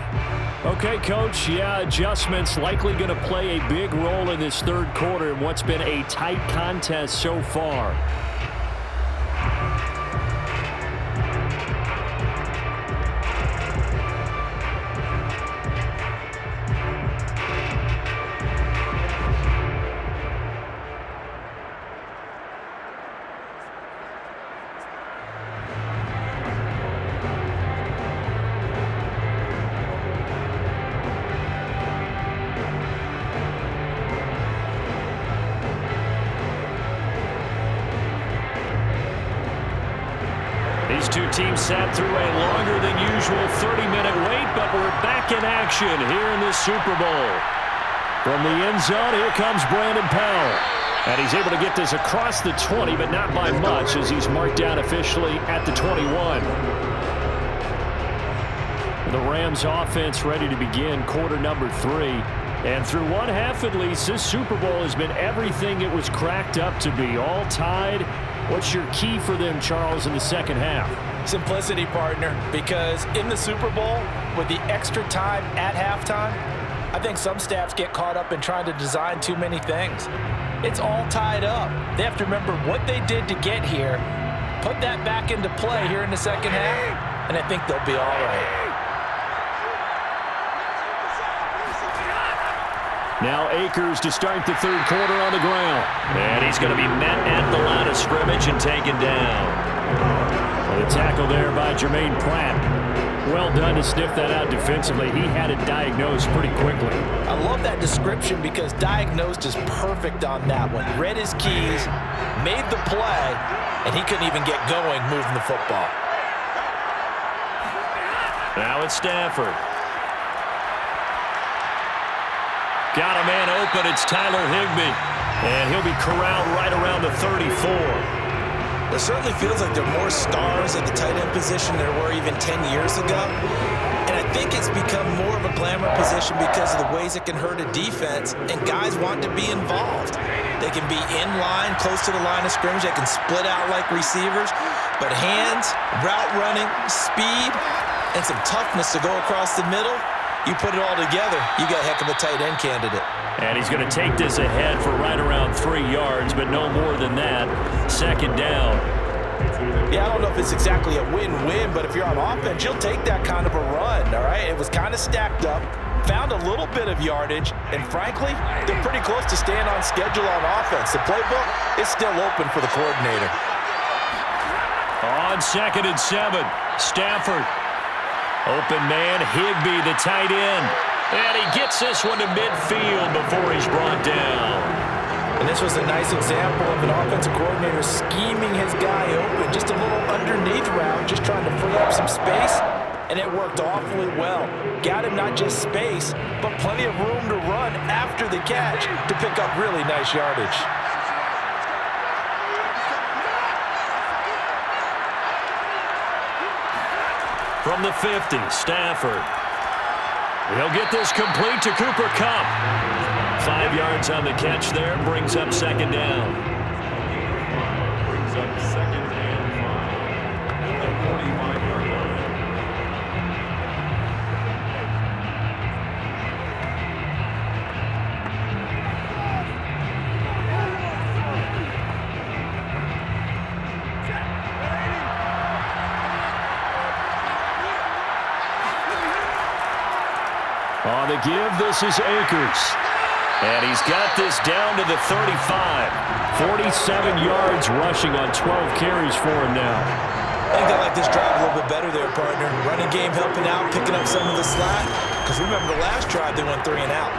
Okay, Coach, adjustments likely going to play a big role in this third quarter in what's been a tight contest so far. These two teams sat through a longer than usual 30-minute wait, but we're back in action here in this Super Bowl. From the end zone, here comes Brandon Powell. And he's able to get this across the 20, but not by much as he's marked down officially at the 21. The Rams offense ready to begin quarter number 3. And through one half at least, this Super Bowl has been everything it was cracked up to be. All tied. What's your key for them, Charles, in the second half? Simplicity, partner, because in the Super Bowl, with the extra time at halftime, I think some staffs get caught up in trying to design too many things. It's all tied up. They have to remember what they did to get here, put that back into play here in the second half, and I think they'll be all right. Now Akers to start the third quarter on the ground. And he's going to be met at the line of scrimmage and taken down. Well, the tackle there by Jermaine Pratt. Well done to sniff that out defensively. He had it diagnosed pretty quickly. I love that description because diagnosed is perfect on that one. Read his keys, made the play, and he couldn't even get going moving the football. Now it's Stafford. Got a man open. It's Tyler Higbee. And he'll be corralled right around the 34. It certainly feels like there are more stars at the tight end position than there were even 10 years ago. And I think it's become more of a glamour position because of the ways it can hurt a defense, and guys want to be involved. They can be in line, close to the line of scrimmage. They can split out like receivers. But hands, route running, speed, and some toughness to go across the middle, you put it all together, you got a heck of a tight end candidate. And he's going to take this ahead for right around 3 yards, but no more than that. Second down. Yeah, I don't know if it's exactly a win-win, but if you're on offense, you'll take that kind of a run, all right? It was kind of stacked up, found a little bit of yardage, and frankly, they're pretty close to staying on schedule on offense. The playbook is still open for the coordinator. On 2nd and 7, Stafford. Open man, Higbee, the tight end. And he gets this one to midfield before he's brought down. And this was a nice example of an offensive coordinator scheming his guy open. Just a little underneath route, just trying to free up some space. and it worked awfully well. Got him not just space, but plenty of room to run after the catch to pick up really nice yardage. From the 50, Stafford. He'll get this complete to Cooper Kupp. 5 yards on the catch there, brings up second down. Brings up second and 5 at the 45-yard line. On the give, this is Akers. And he's got this down to the 35. 47 yards rushing on 12 carries for him now. I think they like this drive a little bit better there, partner. Running game helping out, picking up some of the slack. Because remember the last drive, they went 3 and out.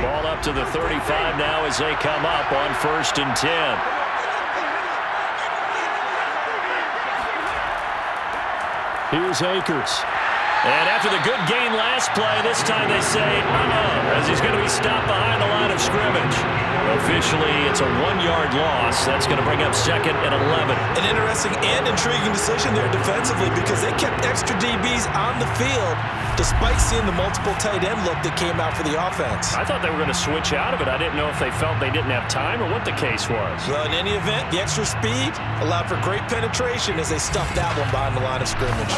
Ball up to the 35 now as they come up on 1st and 10. Here's Akers. And after the good gain last play, this time they say, as he's going to be stopped behind the line of scrimmage. Officially, it's a 1-yard loss. That's going to bring up 2nd and 11. An interesting and intriguing decision there defensively because they kept extra DBs on the field despite seeing the multiple tight end look that came out for the offense. I thought they were going to switch out of it. I didn't know if they felt they didn't have time or what the case was. Well, in any event, the extra speed allowed for great penetration as they stuffed that one behind the line of scrimmage.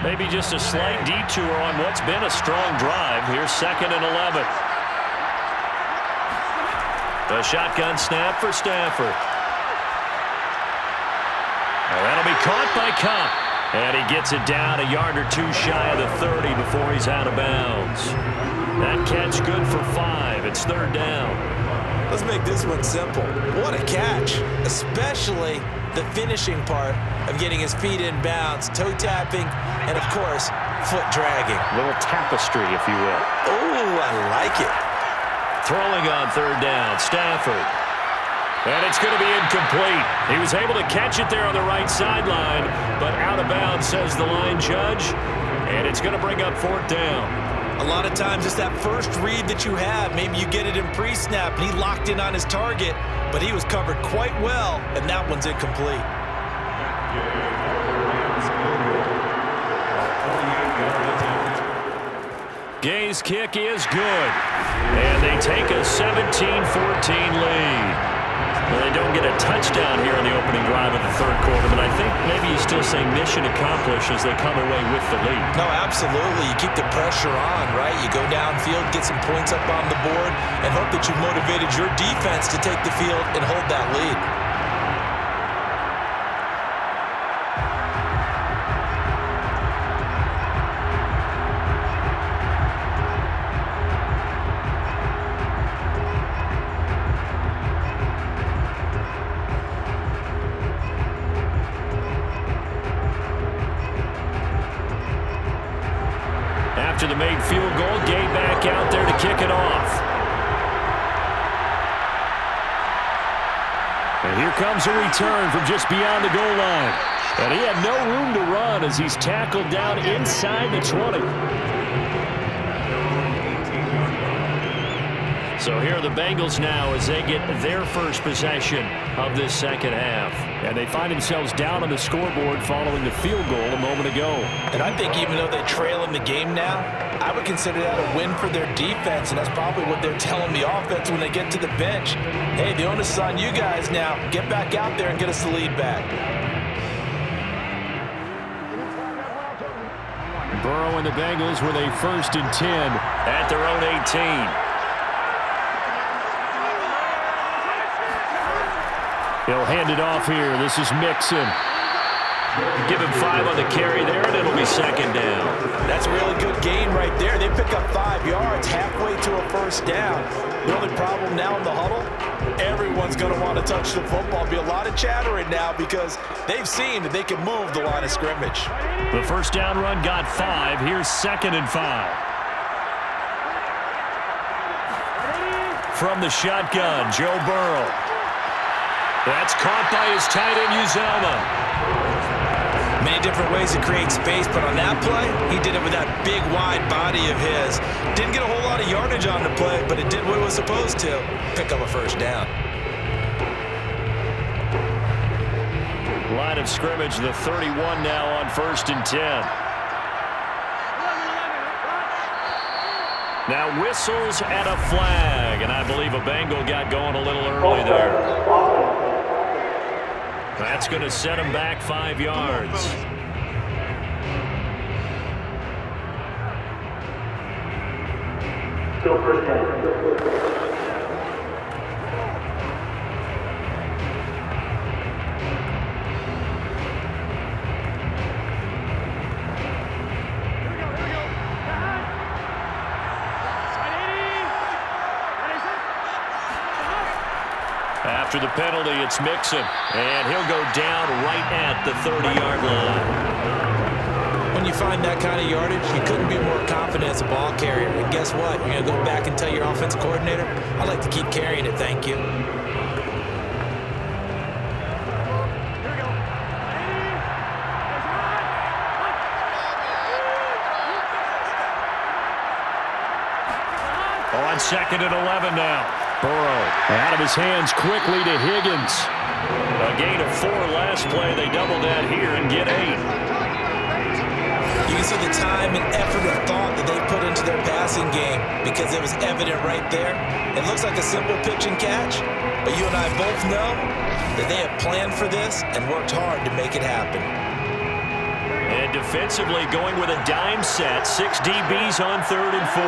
Maybe just a slight detour on what's been a strong drive. Here's 2nd and 11. The shotgun snap for Stafford. And that'll be caught by Kupp. And he gets it down a yard or 2 shy of the 30 before he's out of bounds. That catch good for 5. It's 3rd down. Let's make this one simple. What a catch, especially the finishing part of getting his feet in bounds, toe tapping, and of course, foot dragging. A little tapestry, if you will. Oh, I like it. Throwing on 3rd down, Stafford. And it's going to be incomplete. He was able to catch it there on the right sideline, but out of bounds, says the line judge. And it's going to bring up 4th down. A lot of times it's that first read that you have. Maybe you get it in pre-snap, and he locked in on his target, but he was covered quite well, and that one's incomplete. Gay's kick is good. And they take a 17-14 lead. Well, they don't get a touchdown here in the opening drive of the 3rd quarter, but I think maybe you still say mission accomplished as they come away with the lead. No, absolutely. You keep the pressure on, right? You go downfield, get some points up on the board, and hope that you've motivated your defense to take the field and hold that lead. After the made field goal, Gay back out there to kick it off. And here comes a return from just beyond the goal line. And he had no room to run as he's tackled down inside the 20. So here are the Bengals now as they get their first possession of this 2nd half. And they find themselves down on the scoreboard following the field goal a moment ago. And I think even though they trail in the game now, I would consider that a win for their defense, and that's probably what they're telling the offense when they get to the bench. Hey, the onus is on you guys now. Get back out there and get us the lead back. Burrow and the Bengals with a 1st and 10 at their own 18. He'll hand it off here. This is Mixon. Give him 5 on the carry there, and it'll be second down. That's a really good gain right there. They pick up 5 yards halfway to a first down. The only problem now in the huddle, everyone's going to want to touch the football. Be a lot of chattering now because they've seen that they can move the line of scrimmage. The first down run got 5. Here's 2nd and 5. From the shotgun, Joe Burrow. That's caught by his tight end, Uzomah. Many different ways to create space, but on that play, he did it with that big, wide body of his. Didn't get a whole lot of yardage on the play, but it did what it was supposed to. Pick up a first down. Line of scrimmage, the 31 now on 1st and 10. Now whistles and a flag, and I believe a Bengal got going a little early there. That's going to set him back 5 yards. Still first down. After the penalty, it's Mixon, and he'll go down right at the 30-yard line. When you find that kind of yardage, you couldn't be more confident as a ball carrier. And guess what? You're going to go back and tell your offensive coordinator, I'd like to keep carrying it, thank you. On 2nd and 11 now. Burrow out of his hands quickly to Higgins. A gain of 4 last play. They double that here and get 8. You can see the time and effort and thought that they put into their passing game because it was evident right there. It looks like a simple pitch and catch, but you and I both know that they have planned for this and worked hard to make it happen. And defensively going with a dime set. 6 DBs on 3rd and 4.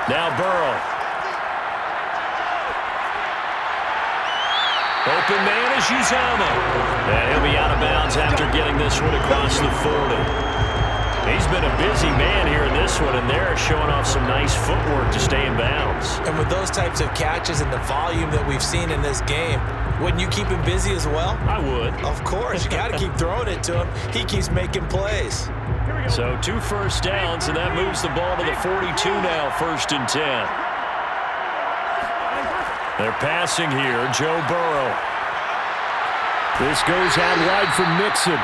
Now Burrow. Open man is Uzomah. And he'll be out of bounds after getting this one across the 40. He's been a busy man here in this one, and they're showing off some nice footwork to stay in bounds. And with those types of catches and the volume that we've seen in this game, wouldn't you keep him busy as well? I would. Of course. You got to keep throwing it to him. He keeps making plays. So 2 first downs, and that moves the ball to the 42 now, 1st and 10. They're passing here, Joe Burrow. This goes out wide for Mixon.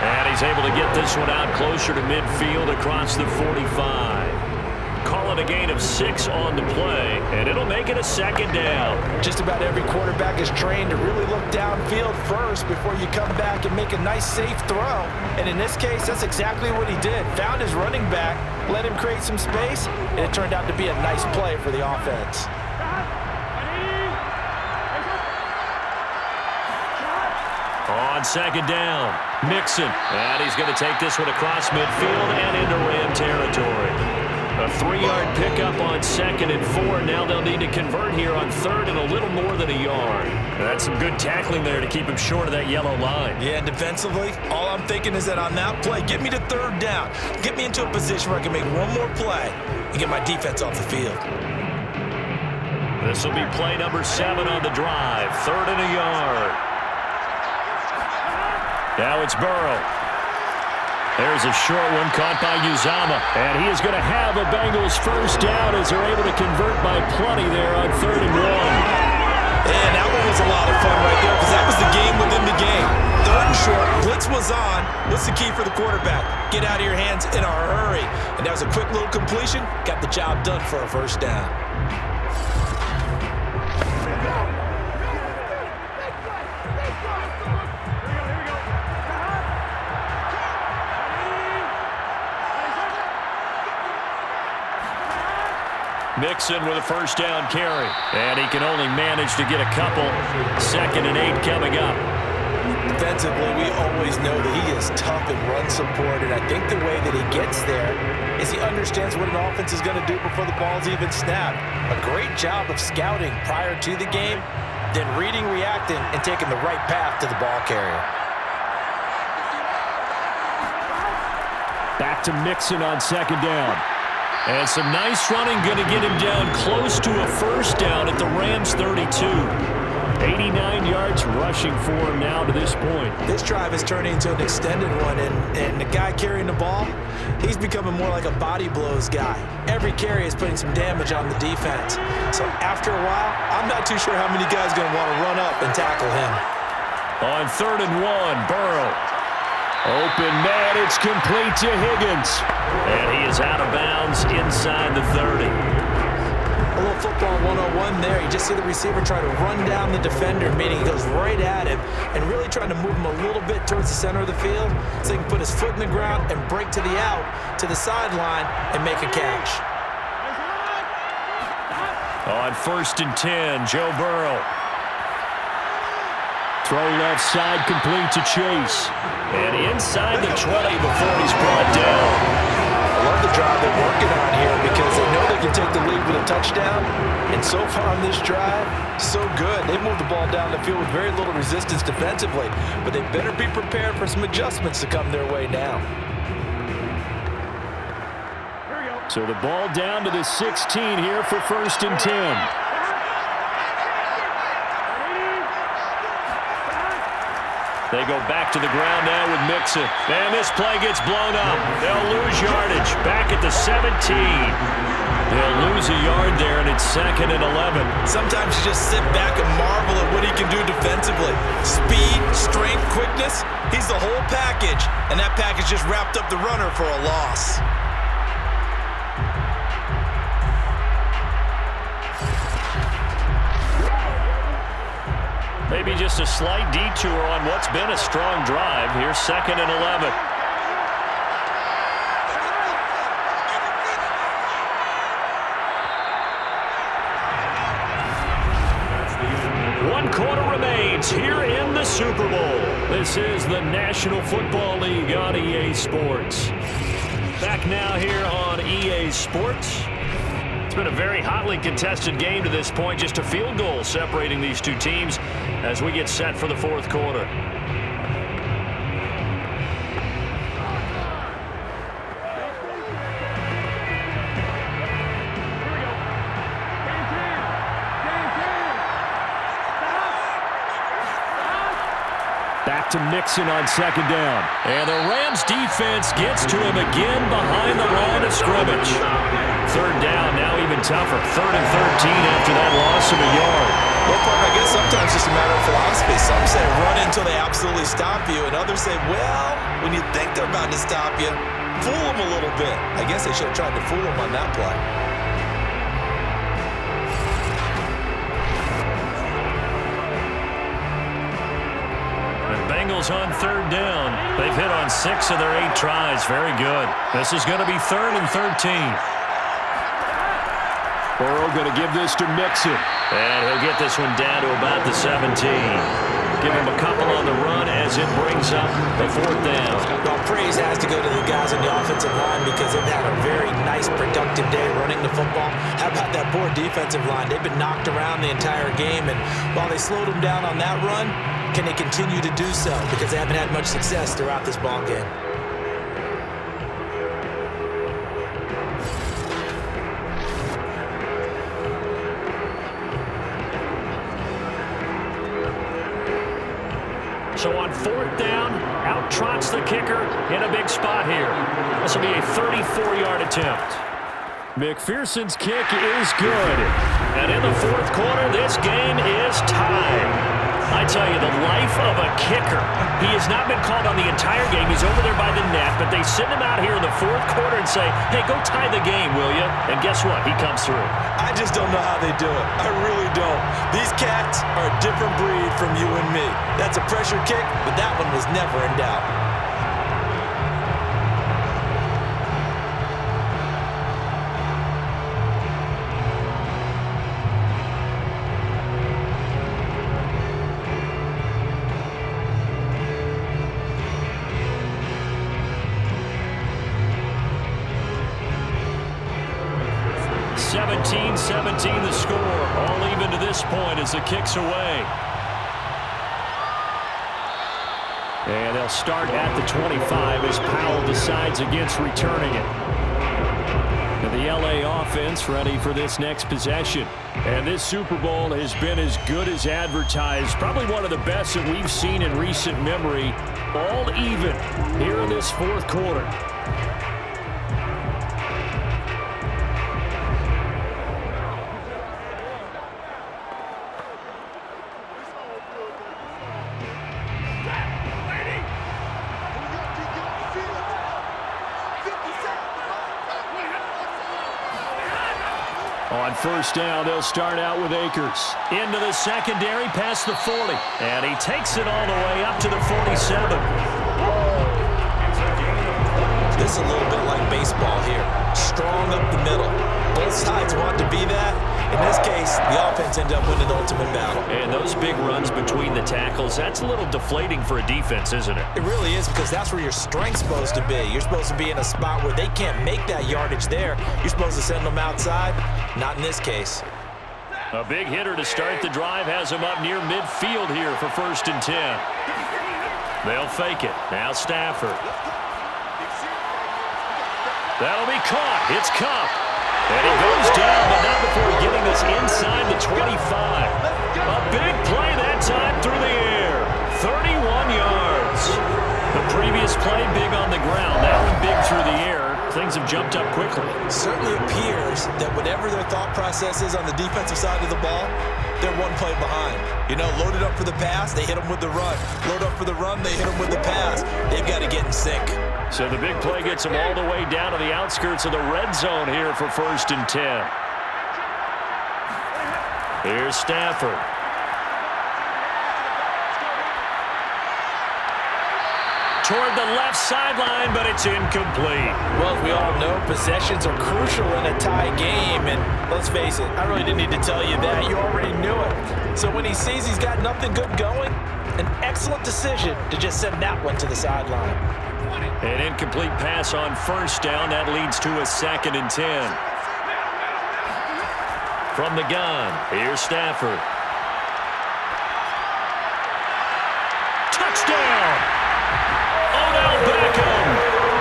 And he's able to get this one out closer to midfield across the 45. Call it a gain of 6 on the play, and it'll make it a 2nd down. Just about every quarterback is trained to really look downfield first before you come back and make a nice, safe throw. And in this case, that's exactly what he did. Found his running back, let him create some space, and it turned out to be a nice play for the offense. On 2nd down, Mixon. And he's going to take this one across midfield and into Ram territory. A 3-yard pickup on 2nd and 4. Now they'll need to convert here on 3rd and a little more than a yard. That's some good tackling there to keep him short of that yellow line. Yeah, and defensively, all I'm thinking is that on that play, get me to 3rd down. Get me into a position where I can make one more play and get my defense off the field. This will be play number 7 on the drive. 3rd and a yard. Now it's Burrow. There's a short one caught by Uzomah. And he is going to have a Bengals first down as they're able to convert by plenty there on 3rd and 1. And that one was a lot of fun right there because that was the game within the game. 3rd and short, blitz was on. What's the key for the quarterback? Get out of your hands in a hurry. And that was a quick little completion. Got the job done for a first down. Mixon with a first down carry. And he can only manage to get a couple. 2nd and 8 coming up. Defensively, we always know that he is tough in run support, and I think the way that he gets there is he understands what an offense is going to do before the ball's even snapped. A great job of scouting prior to the game, then reading, reacting, and taking the right path to the ball carrier. Back to Mixon on second down. And some nice running, going to get him down close to a first down at the Rams' 32. 89 yards rushing for him now to this point. This drive is turning into an extended one, and the guy carrying the ball, he's becoming more like a body blows guy. Every carry is putting some damage on the defense. So after a while, I'm not too sure how many guys are going to want to run up and tackle him. On 3rd and 1, Burrow. Open man, it's complete to Higgins. And he is out of bounds inside the 30. A little football 101 there. You just see the receiver try to run down the defender, meaning he goes right at him and really trying to move him a little bit towards the center of the field so he can put his foot in the ground and break to the out, to the sideline, and make a catch. On 1st and 10, Joe Burrow. Throw left side, complete to Chase. And inside the 20 before he's brought down. I love the drive they're working on here because they know they can take the lead with a touchdown. And so far on this drive, so good. They moved the ball down the field with very little resistance defensively. But they better be prepared for some adjustments to come their way now. So the ball down to the 16 here for 1st and 10. They go back to the ground now with Mixon. And this play gets blown up. They'll lose yardage. Back at the 17. They'll lose a yard there, and it's 2nd and 11. Sometimes you just sit back and marvel at what he can do defensively. Speed, strength, quickness. He's the whole package. And that package just wrapped up the runner for a loss. Maybe just a slight detour on what's been a strong drive. Here's 2nd and 11. One quarter remains here in the Super Bowl. This is the National Football League on EA Sports. Back now here on EA Sports. It's been a very hotly contested game to this point. Just a field goal separating these two teams as we get set for the 4th quarter. Back to Mixon on 2nd down. And the Rams defense gets to him again behind the line of scrimmage. 3rd down, now even tougher. 3rd and 13 after that loss of a yard. Well, partner, I guess sometimes it's just a matter of philosophy. Some say run until they absolutely stop you, and others say, well, when you think they're about to stop you, fool them a little bit. I guess they should have tried to fool them on that play. Bengals on 3rd down. They've hit on 6 of their 8 tries. Very good. This is going to be 3rd and 13. Burrow going to give this to Mixon. And he'll get this one down to about the 17. Give him a couple on the run as it brings up the 4th down. Well, praise has to go to the guys on the offensive line because they've had a very nice, productive day running the football. How about that poor defensive line? They've been knocked around the entire game, and while they slowed them down on that run, can they continue to do so? Because they haven't had much success throughout this ball game. So on 4th down, out trots the kicker in a big spot here. This will be a 34-yard attempt. McPherson's kick is good. And in the 4th quarter, this game is tied. I tell you, the life of a kicker. He has not been called on the entire game. He's over there by the net, but they send him out here in the 4th quarter and say, hey, go tie the game, will you? And guess what? He comes through. I just don't know how they do it. I really don't. These cats are a different breed from you and me. That's a pressure kick, but that one was never in doubt. 17-17 the score. All even to this point as the kick's away. And they'll start at the 25 as Powell decides against returning it. And the LA offense ready for this next possession. And this Super Bowl has been as good as advertised. Probably one of the best that we've seen in recent memory. All even here in this fourth quarter. On first down, they'll start out with Akers. Into the secondary, past the 40. And he takes it all the way up to the 47. This is a little bit like baseball here. Strong up the middle. Both sides want to be that. In this case, the offense ended up winning the ultimate battle. And those big runs between the tackles, that's a little deflating for a defense, isn't it? It really is, because that's where your strength's supposed to be. You're supposed to be in a spot where they can't make that yardage there. You're supposed to send them outside. Not in this case. A big hitter to start the drive has him up near midfield here for 1st and 10. They'll fake it. Now Stafford. That'll be caught. It's Cup. And he goes down, but not before getting us inside the 25. A big play that time through the air. 31 yards. The previous play big on the ground. That one big through the air. Things have jumped up quickly. It certainly appears that whatever their thought process is on the defensive side of the ball, they're one play behind. You know, loaded up for the pass, they hit them with the run. Load up for the run, they hit them with the pass. They've got to get in sync. So the big play gets them all the way down to the outskirts of the red zone here for 1st and 10. Here's Stafford. Toward the left sideline, but it's incomplete. Well, as we all know, possessions are crucial in a tie game. And let's face it, I really didn't need to tell you that. You already knew it. So when he sees he's got nothing good going, an excellent decision to just send that one to the sideline. An incomplete pass on first down. That leads to a 2nd and 10. From the gun, here's Stafford. Touchdown! Odell Beckham,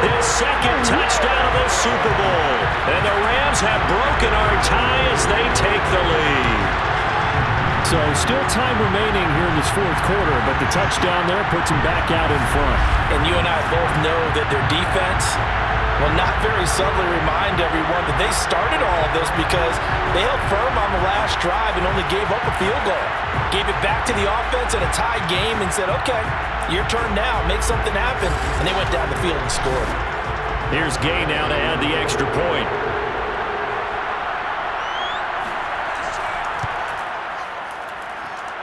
his 2nd touchdown of the Super Bowl. And the Rams have broken our tie as they take the lead. So still time remaining here in this fourth quarter, but the touchdown there puts them back out in front. And you and I both know that their defense will not very subtly remind everyone that they started all of this because they held firm on the last drive and only gave up a field goal. Gave it back to the offense in a tie game and said, okay, your turn now, make something happen. And they went down the field and scored. Here's Gay now to add the extra point.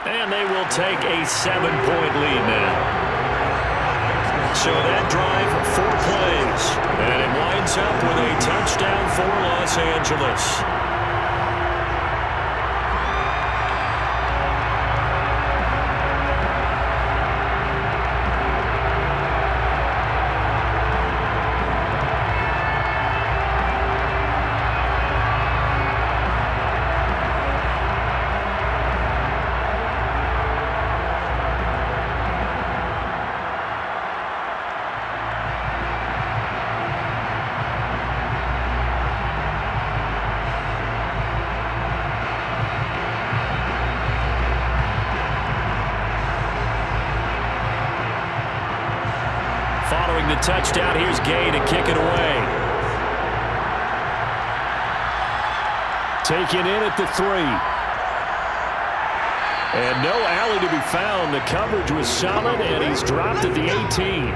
And they will take a 7-point lead now. So that drive, 4 plays. And it winds up with a touchdown for Los Angeles. Following the touchdown, here's Gay to kick it away. Taken in at the 3. And no alley to be found. The coverage was solid, and he's dropped at the 18.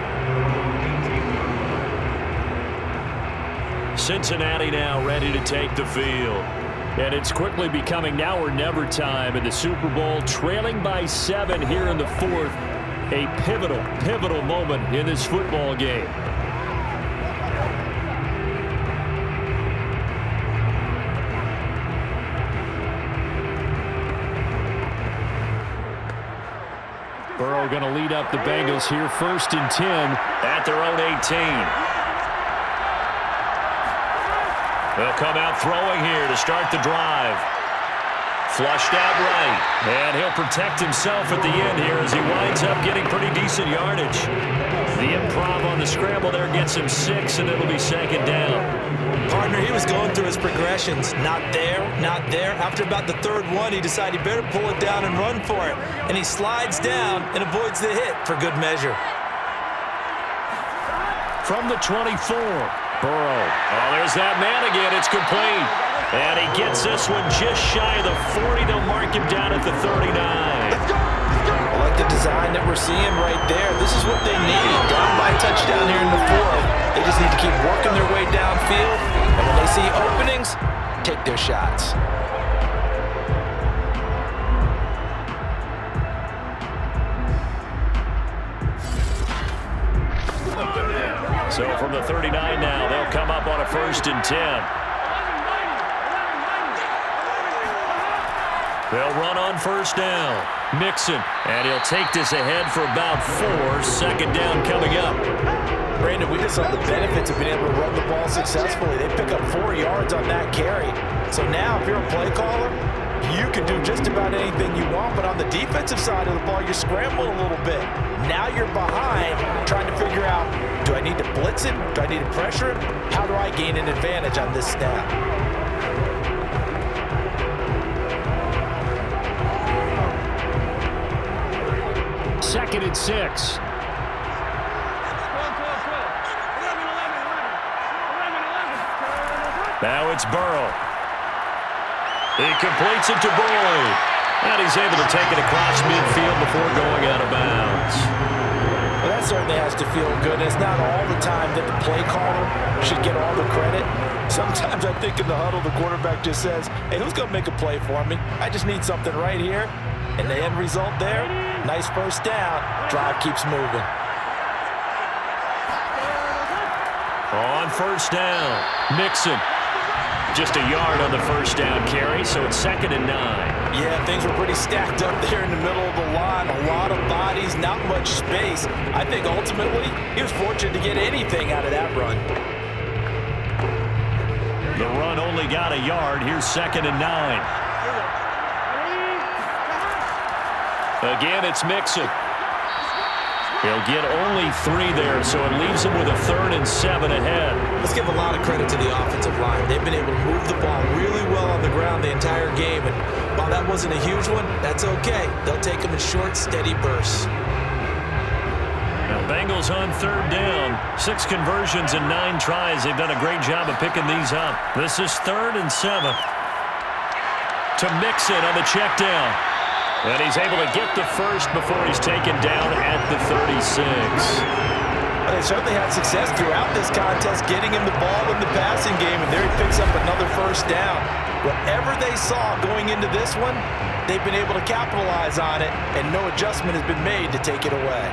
Cincinnati now ready to take the field. And it's quickly becoming now or never time in the Super Bowl, trailing by 7 here in the fourth. A pivotal moment in this football game. Burrow going to lead up the Bengals here, 1st and 10 at their own 18. They'll come out throwing here to start the drive. Flushed out right. And he'll protect himself at the end here as he winds up getting pretty decent yardage. The improv on the scramble there gets him 6, and it'll be second down. Partner, he was going through his progressions. Not there, not there. After about the third one, he decided he better pull it down and run for it. And he slides down and avoids the hit for good measure. From the 24, Burrow. Oh, there's that man again. It's complete. And he gets this one just shy of the 40. They'll mark him down at the 39. I like the design that we're seeing right there. This is what they need. Down by a touchdown here in the fourth. They just need to keep working their way downfield. And when they see openings, take their shots. So from the 39 now, they'll come up on a 1st and 10. They'll run on 1st down. Mixon, and he'll take this ahead for about 4. Second down coming up. Brandon, we just saw the benefits of being able to run the ball successfully. They pick up 4 yards on that carry. So now, if you're a play caller, you can do just about anything you want, but on the defensive side of the ball, you're scrambling a little bit. Now you're behind, trying to figure out, do I need to blitz him? Do I need to pressure him? How do I gain an advantage on this snap? Second and 6. Now it's Burrow. He completes it to Boyd. And he's able to take it across midfield before going out of bounds. Well, that certainly has to feel good. It's not all the time that the play caller should get all the credit. Sometimes I think in the huddle, the quarterback just says, hey, who's going to make a play for me? I just need something right here. And the end result there, nice 1st down. Drive keeps moving. On 1st down, Mixon. Just a yard on the 1st down carry, so it's 2nd and 9. Yeah, things were pretty stacked up there in the middle of the line. A lot of bodies, not much space. I think ultimately he was fortunate to get anything out of that run. The run only got a yard. Here's 2nd and 9. Again, it's Mixon. He'll get only 3 there, so it leaves him with a 3rd and 7 ahead. Let's give a lot of credit to the offensive line. They've been able to move the ball really well on the ground the entire game. And while that wasn't a huge one, that's okay. They'll take them in short, steady bursts. Now, Bengals on 3rd down. 6 conversions and 9 tries. They've done a great job of picking these up. This is 3rd and 7. To Mixon on the check down. And he's able to get the first before he's taken down at the 36. Well, they certainly had success throughout this contest getting him the ball in the passing game, and there he picks up another 1st down. Whatever they saw going into this one, they've been able to capitalize on it, and no adjustment has been made to take it away.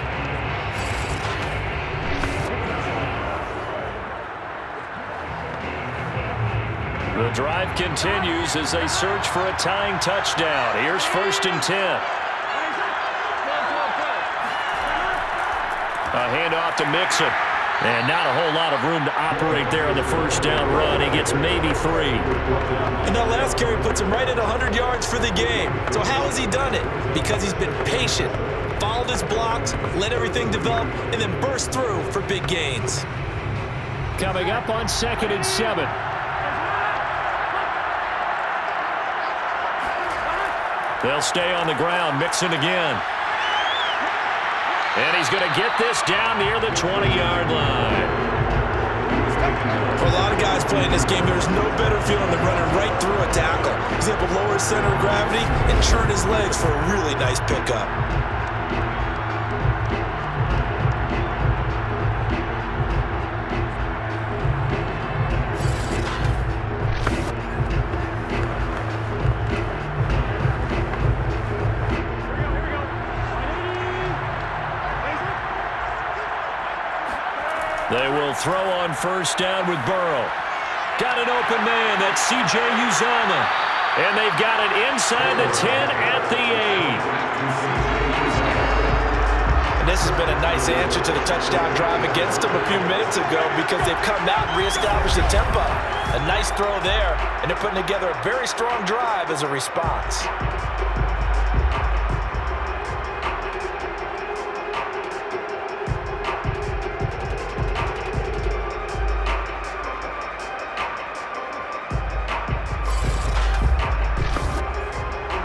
The drive continues as they search for a tying touchdown. Here's 1st and 10. A handoff to Mixon. And not a whole lot of room to operate there on the 1st down run. He gets maybe 3. And that last carry puts him right at 100 yards for the game. So how has he done it? Because he's been patient, followed his blocks, let everything develop, and then burst through for big gains. Coming up on 2nd and 7. They'll stay on the ground. Mixon again. And he's going to get this down near the 20-yard line. For a lot of guys playing this game, there's no better feeling than running right through a tackle. He's able to lower his center of gravity and turn his legs for a really nice pickup. They will throw on 1st down with Burrow. Got an open man. That's C.J. Uzomah. And they've got it inside the 10 at the 8. And this has been a nice answer to the touchdown drive against them a few minutes ago because they've come out and reestablished the tempo. A nice throw there, and they're putting together a very strong drive as a response.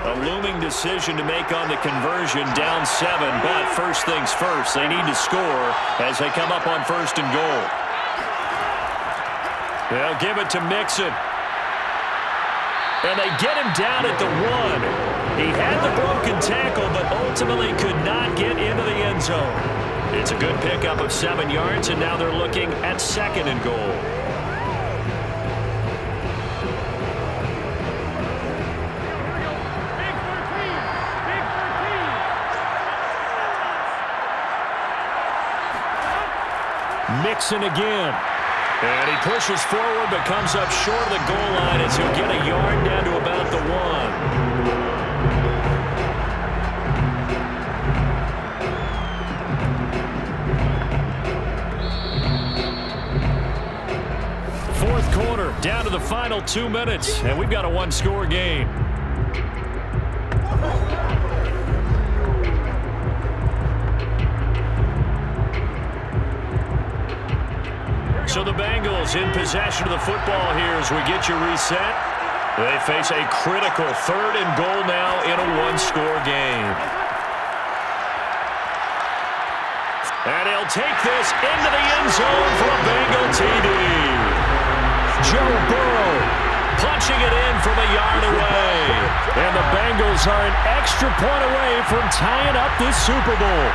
A looming decision to make on the conversion, down 7, but first things first, they need to score as they come up on 1st and goal. They'll give it to Mixon. And they get him down at the 1. He had the broken tackle, but ultimately could not get into the end zone. It's a good pickup of 7 yards, and now they're looking at 2nd and goal. Mixon again. And he pushes forward but comes up short of the goal line as he'll get a yard down to about the 1. Fourth quarter, down to the final 2 minutes, and we've got a one-score game. So the Bengals in possession of the football here as we get you reset. They face a critical 3rd and goal now in a one-score game. And he'll take this into the end zone for a Bengal TD. Joe Burrow punching it in from a yard away. And the Bengals are an extra point away from tying up this Super Bowl.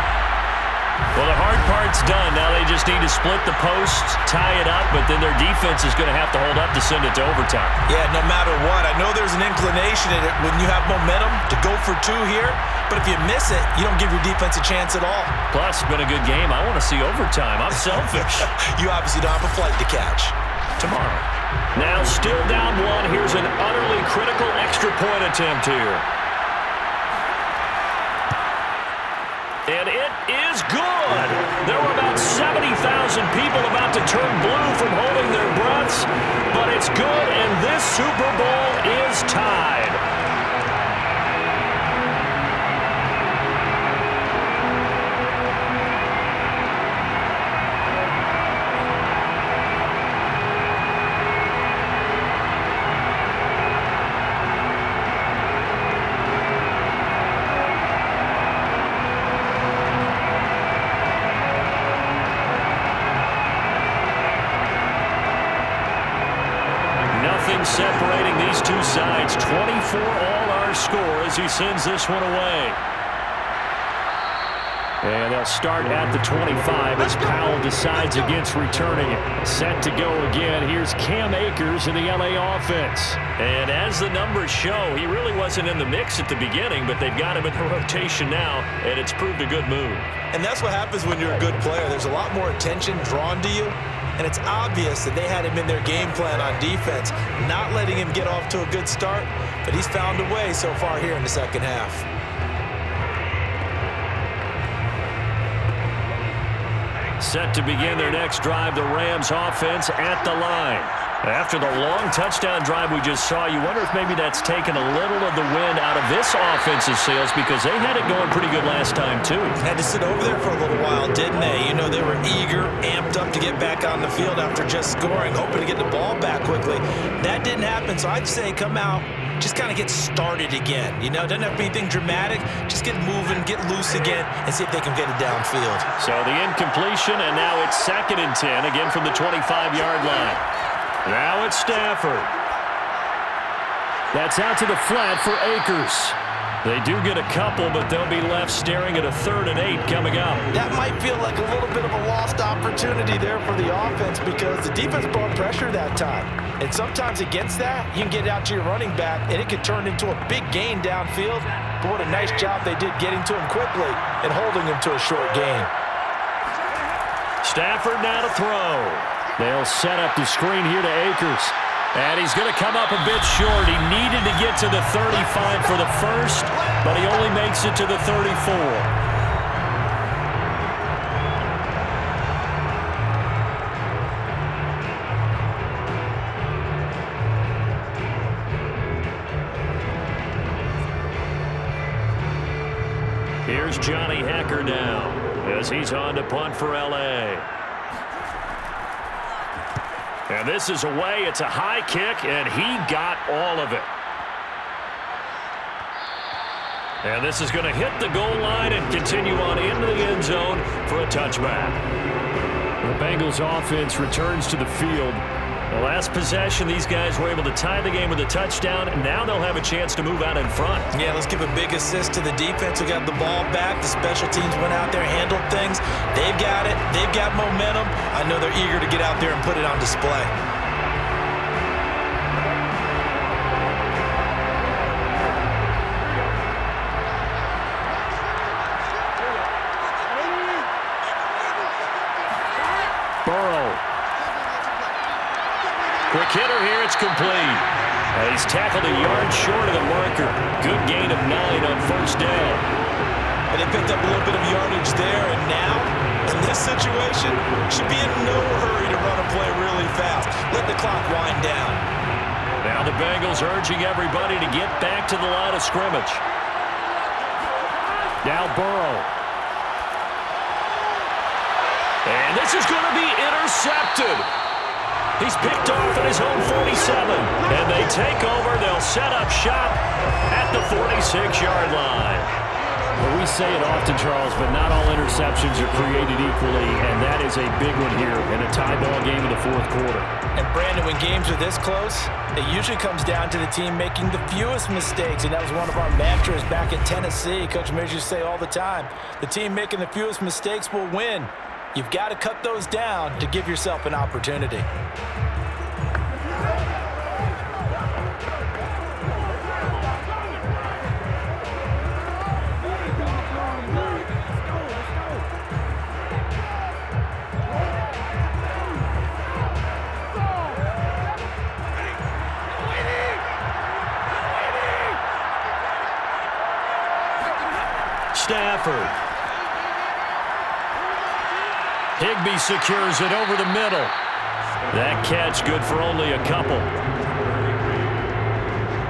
Well, the hard part's done. Now they just need to split the posts, tie it up, but then their defense is going to have to hold up to send it to overtime. Yeah, no matter what. I know there's an inclination in it when you have momentum to go for 2 here, but if you miss it, you don't give your defense a chance at all. Plus, it's been a good game. I want to see overtime. I'm selfish. You obviously don't have a flight to catch. Tomorrow. Now still down 1. Here's an utterly critical extra point attempt here. And it is good. There were about 70,000 people about to turn blue from holding their breaths, but it's good, and this Super Bowl is tied. Separating these two sides. 24 all our score as he sends this one away. And they'll start at the 25 as Powell decides against returning it. Set to go again. Here's Cam Akers in the LA offense. And as the numbers show, he really wasn't in the mix at the beginning, but they've got him in the rotation now, and it's proved a good move. And that's what happens when you're a good player. There's a lot more attention drawn to you, and it's obvious that they had him in their game plan on defense, not letting him get off to a good start, but he's found a way so far here in the second half. Set to begin their next drive, the Rams offense at the line. After the long touchdown drive we just saw, you wonder if maybe that's taken a little of the wind out of this offense's sails because they had it going pretty good last time too. Had to sit over there for a little while, didn't they? You know, they were eager, amped up to get back on the field after just scoring, hoping to get the ball back quickly. That didn't happen, so I'd say come out, just kind of get started again. You know, it doesn't have to be anything dramatic. Just get moving, get loose again, and see if they can get it downfield. So the incompletion, and now it's 2nd and 10, again from the 25-yard line. Now it's Stafford. That's out to the flat for Akers. They do get a couple, but they'll be left staring at a 3rd and 8 coming up. That might feel like a little bit of a lost opportunity there for the offense because the defense brought pressure that time. And sometimes against that, you can get out to your running back, and it could turn into a big gain downfield. But what a nice job they did getting to him quickly and holding him to a short gain. Stafford now to throw. They'll set up the screen here to Akers. And he's going to come up a bit short. He needed to get to the 35 for the first, but he only makes it to the 34. Here's Johnny Hacker now as he's on to punt for L.A. And this is away. It's a high kick, and he got all of it. And this is going to hit the goal line and continue on into the end zone for a touchback. The Bengals offense returns to the field. The last possession, these guys were able to tie the game with a touchdown, and now they'll have a chance to move out in front. Yeah, let's give a big assist to the defense who got the ball back. The special teams went out there, handled things. They've got it. They've got momentum. I know they're eager to get out there and put it on display. Quick hitter here, it's complete. He's tackled a yard short of the marker. Good gain of 9 on first down. And they picked up a little bit of yardage there, and now, in this situation, should be in no hurry to run a play really fast. Let the clock wind down. Now the Bengals urging everybody to get back to the line of scrimmage. Now Burrow. And this is going to be intercepted. He's picked off at his own 47. And they take over. They'll set up shop at the 46-yard line. Well, we say it often, Charles, but not all interceptions are created equally, and that is a big one here in a tie ball game in the fourth quarter. And, Brandon, when games are this close, it usually comes down to the team making the fewest mistakes, and that was one of our mantras back in Tennessee. Coach Mears used to say all the time, the team making the fewest mistakes will win. You've got to cut those down to give yourself an opportunity. Stafford. Higbee secures it over the middle. That catch good for only a couple.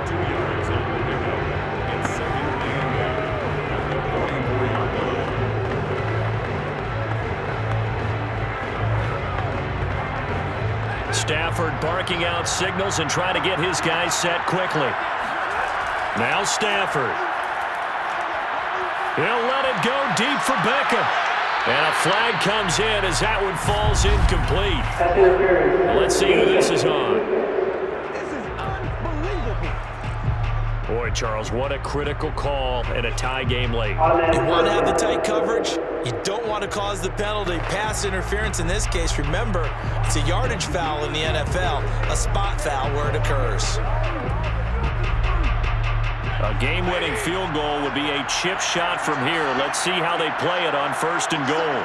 2 yards on the pickup. And second and at the 44-yard line. Stafford barking out signals and trying to get his guys set quickly. Now Stafford. He'll let it go deep for Beckham. And a flag comes in as that one falls incomplete. Let's see who this is on. This is unbelievable. Boy, Charles, what a critical call in a tie game late. You want to have the tight coverage. You don't want to cause the penalty. Pass interference in this case. Remember, it's a yardage foul in the NFL, a spot foul where it occurs. A game-winning field goal would be a chip shot from here. Let's see how they play it on 1st and goal.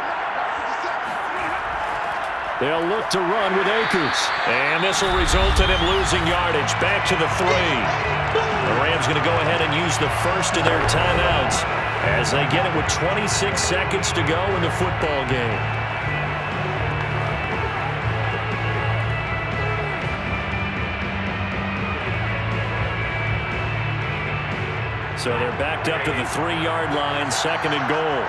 They'll look to run with Akers. And this will result in him losing yardage. Back to the 3. The Rams going to go ahead and use the first of their timeouts as they get it with 26 seconds to go in the football game. So they're backed up to the 3-yard line, 2nd and goal.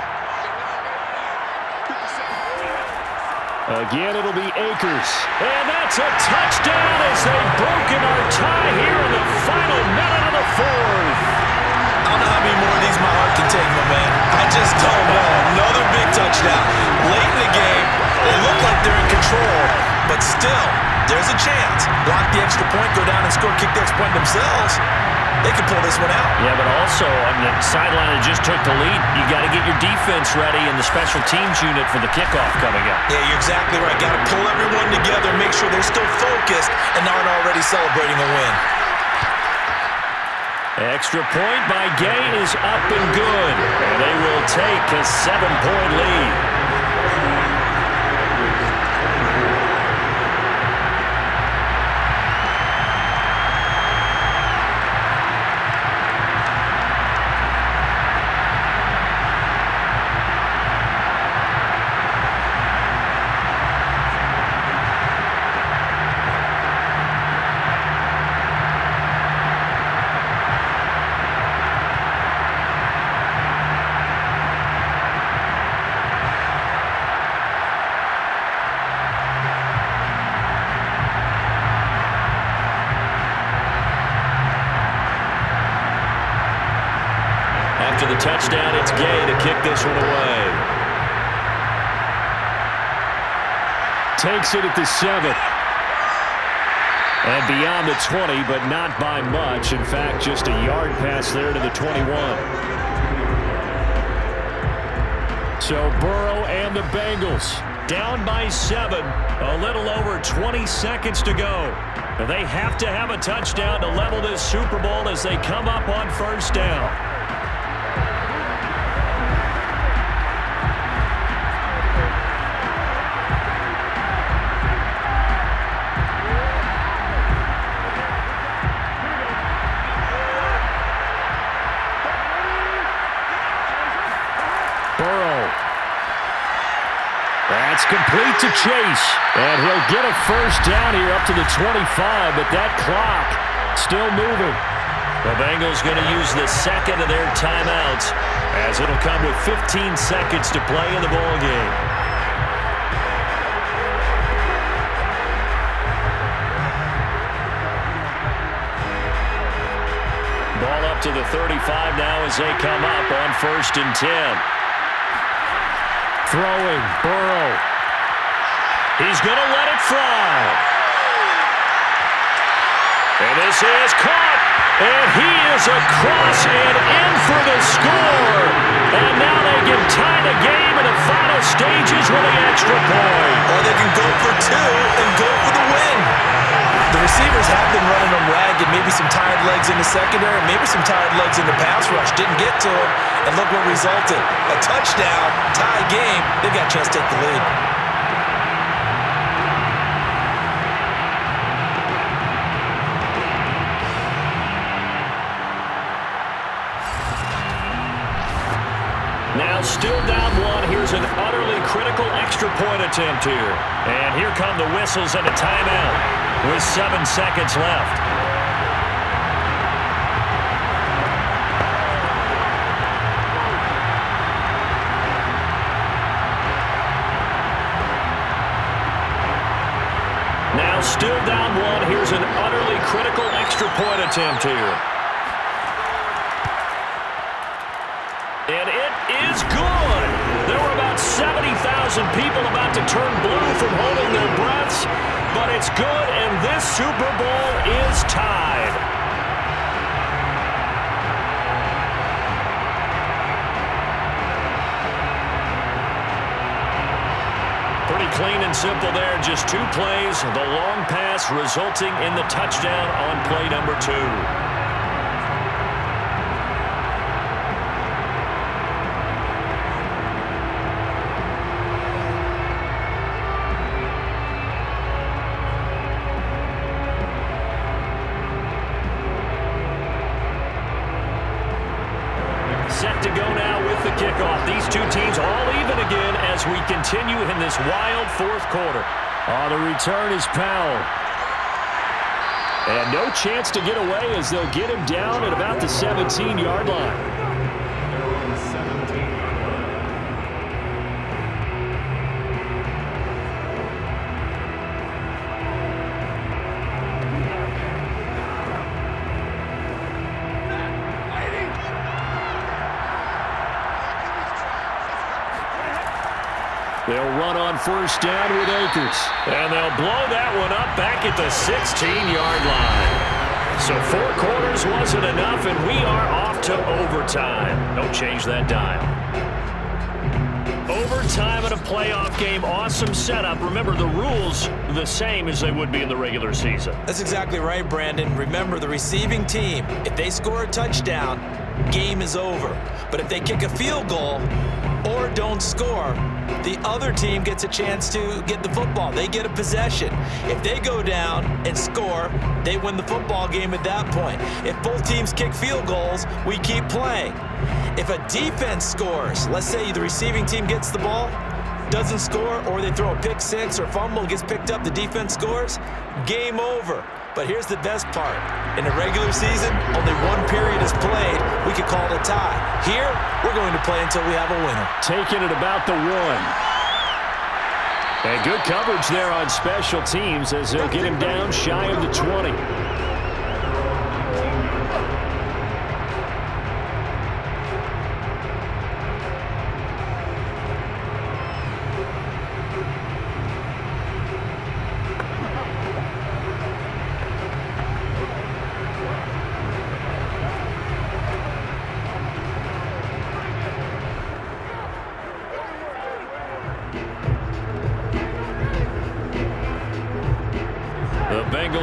Again, it'll be Akers. And that's a touchdown as they've broken our tie here in the final minute of the 4th. I don't know how many more of these my heart can take, my man. I just don't know. Another big touchdown. Late in the game, they look like they're in control, but still, there's a chance. Block the extra point, go down and score, kick the extra point themselves. They could pull this one out. Yeah, but also on the sideline that just took the lead, you got to get your defense ready and the special teams unit for the kickoff coming up. Yeah, you're exactly right. Got to pull everyone together, make sure they're still focused and aren't already celebrating a win. Extra point by Gay is up and good, and they will take a 7-point lead. after the touchdown, it's Gay to kick this one away. Takes it at the 7. And beyond the 20, but not by much. In fact, just a yard pass there to the 21. So Burrow and the Bengals down by 7. A little over 20 seconds to go. They have to have a touchdown to level this Super Bowl as they come up on first down. That's complete to Chase. And he'll get a first down here up to the 25, but that clock still moving. The Bengals going to use the second of their timeouts as it'll come with 15 seconds to play in the ball game. Ball up to the 35 now as they come up on 1st and 10. Throwing, Burrow. He's going to let it fly. And this is caught. And he is across and in for the score. And now they can tie the game in the final stages with the extra point. Or they can go for 2 and go for the win. The receivers have been running them ragged. Maybe some tired legs in the secondary, maybe some tired legs in the pass rush. Didn't get to him, and look what resulted. A touchdown, tie game. They've got a chance to take the lead. Now still down 1. Here's an utterly critical extra point attempt here. And here come the whistles and a timeout with 7 seconds left. Now still down 1. Here's an utterly critical extra point attempt here. And it is good. There were about 70,000 people about to turn blue from holding their breaths, but it's good, and this Super Bowl is tied. Pretty clean and simple there. Just 2 plays. The long pass resulting in the touchdown on play number 2. Set to go now with the kickoff. These 2 teams all even again as we continue in this wild 4th quarter. The return is Powell. And no chance to get away as they'll get him down at about the 17-yard line. They'll run on first down with Akers. And they'll blow that one up back at the 16-yard line. So 4 quarters wasn't enough, and we are off to overtime. Don't change that dime. Overtime in a playoff game, awesome setup. Remember, the rules the same as they would be in the regular season. That's exactly right, Brandon. Remember, the receiving team, if they score a touchdown, game is over. But if they kick a field goal or don't score, the other team gets a chance to get the football. They get a possession. If they go down and score, they win the football game at that point. If both teams kick field goals, we keep playing. If a defense scores, let's say the receiving team gets the ball, doesn't score, or they throw a pick six or fumble, gets picked up, the defense scores, game over. But here's the best part. In a regular season, only 1 period is played. We could call it a tie. Here, we're going to play until we have a winner. Taking it about the 1. And good coverage there on special teams as they'll get him down shy of the 20.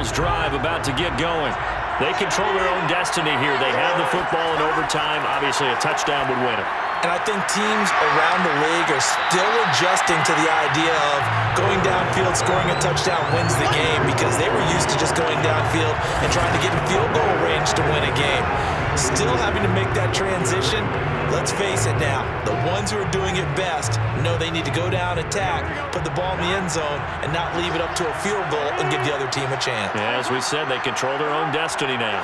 Bengals drive about to get going. They control their own destiny here. They have the football in overtime. Obviously, a touchdown would win it. And I think teams around the league are still adjusting to the idea of going downfield, scoring a touchdown wins the game, because they were used to just going downfield and trying to get in field goal range to win a game. Still having to make that transition. Let's face it now, the ones who are doing it best know they need to go down, attack, put the ball in the end zone, and not leave it up to a field goal and give the other team a chance. Yeah, as we said, they control their own destiny now.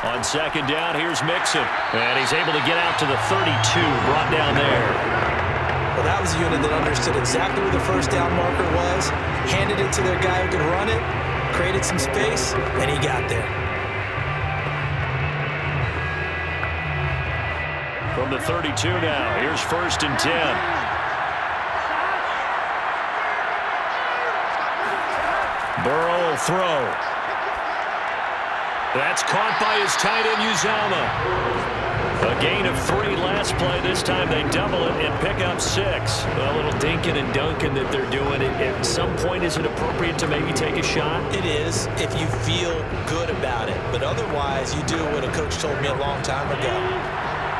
On second down, here's Mixon. And he's able to get out to the 32, brought down there. Well, that was a unit that understood exactly where the first down marker was, handed it to their guy who could run it, created some space, and he got there. From the 32 now, here's 1st and 10. Burrow will throw. That's caught by his tight end, Uzama. A gain of 3 last play. This time they double it and pick up 6. A little dinking and dunking that they're doing. At some point, is it appropriate to maybe take a shot? It is, if you feel good about it. But otherwise, you do what a coach told me a long time ago.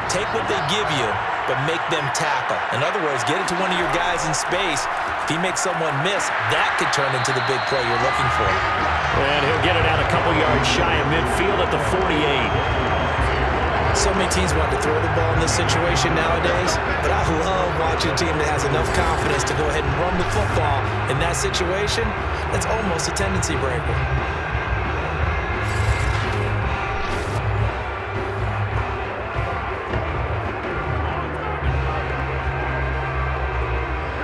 Take what they give you, but make them tackle. In other words, get it to one of your guys in space. If he makes someone miss, that could turn into the big play you're looking for. And he'll get it out a couple yards shy of midfield at the 48. So many teams want to throw the ball in this situation nowadays, but I love watching a team that has enough confidence to go ahead and run the football in that situation. That's almost a tendency breaker.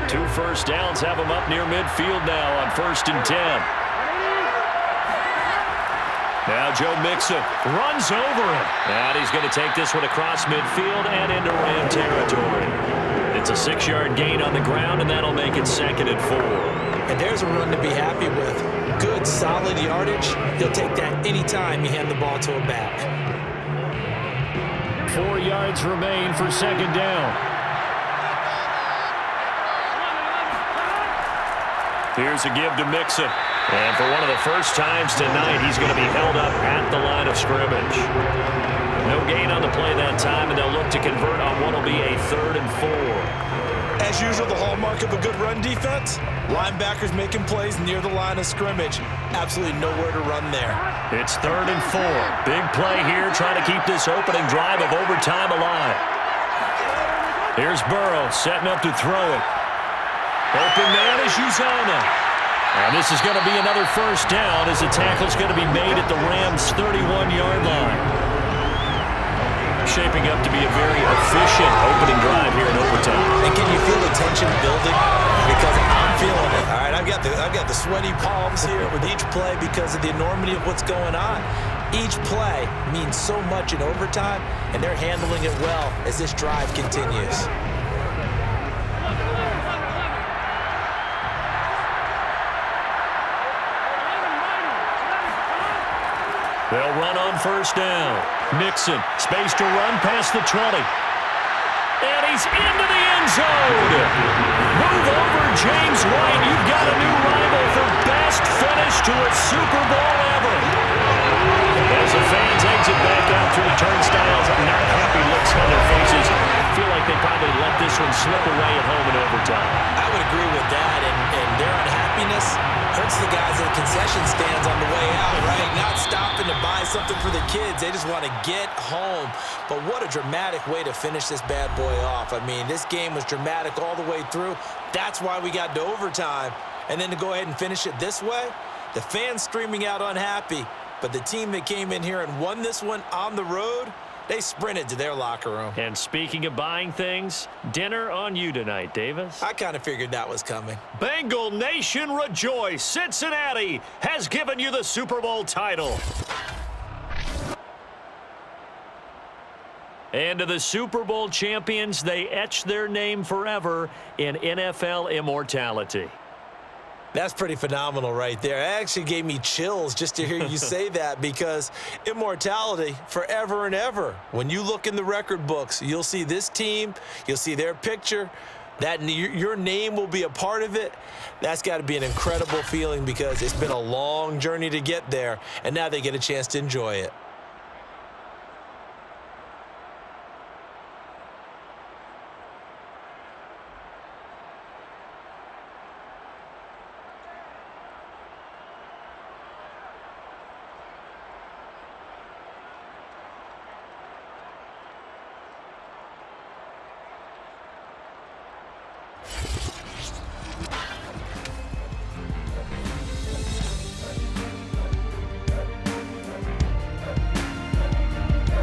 Two first downs have them up near midfield now on 1st and 10. Now Joe Mixon runs over him. And he's going to take this one across midfield and into Ram territory. It's a 6-yard gain on the ground, and that'll make it 2nd and 4. And there's a run to be happy with. Good, solid yardage. He'll take that anytime you hand the ball to a back. 4 yards remain for 2nd down. Here's a give to Mixon. And for one of the first times tonight, he's going to be held up at the line of scrimmage. No gain on the play that time, and they'll look to convert on what will be a 3rd and 4. As usual, the hallmark of a good run defense, linebackers making plays near the line of scrimmage. Absolutely nowhere to run there. It's 3rd and 4. Big play here, trying to keep this opening drive of overtime alive. Here's Burrow setting up to throw it. Open man is Uzama. And this is going to be another first down as the tackle's going to be made at the Rams' 31-yard line. Shaping up to be a very efficient opening drive here in overtime. And can you feel the tension building? Because I'm feeling it. All right, I've got the sweaty palms here with each play because of the enormity of what's going on. Each play means so much in overtime, and they're handling it well as this drive continues. They'll run on first down. Mixon, space to run past the 20. And he's into the end zone. Move over, James White. You've got a new rival for best finish to a Super Bowl ever. As the fans exit back out through the turnstiles, not happy looks on their faces. Feel like they probably let this one slip away at home in overtime. I would agree with that, and their unhappiness hurts the guys at the concession stands on the way out, right? Not stopping to buy something for the kids. They just want to get home. But what a dramatic way to finish this bad boy off. I mean, this game was dramatic all the way through. That's why we got to overtime. And then to go ahead and finish it this way, the fans streaming out unhappy. But the team that came in here and won this one on the road, they sprinted to their locker room. And speaking of buying things, dinner on you tonight, Davis. I kind of figured that was coming. Bengal Nation rejoice! Cincinnati has given you the Super Bowl title. And to the Super Bowl champions, they etch their name forever in NFL immortality. That's pretty phenomenal right there. It actually gave me chills just to hear you say that, because immortality forever and ever. When you look in the record books, you'll see this team, you'll see their picture your name will be a part of it. That's got to be an incredible feeling because it's been a long journey to get there, and now they get a chance to enjoy it.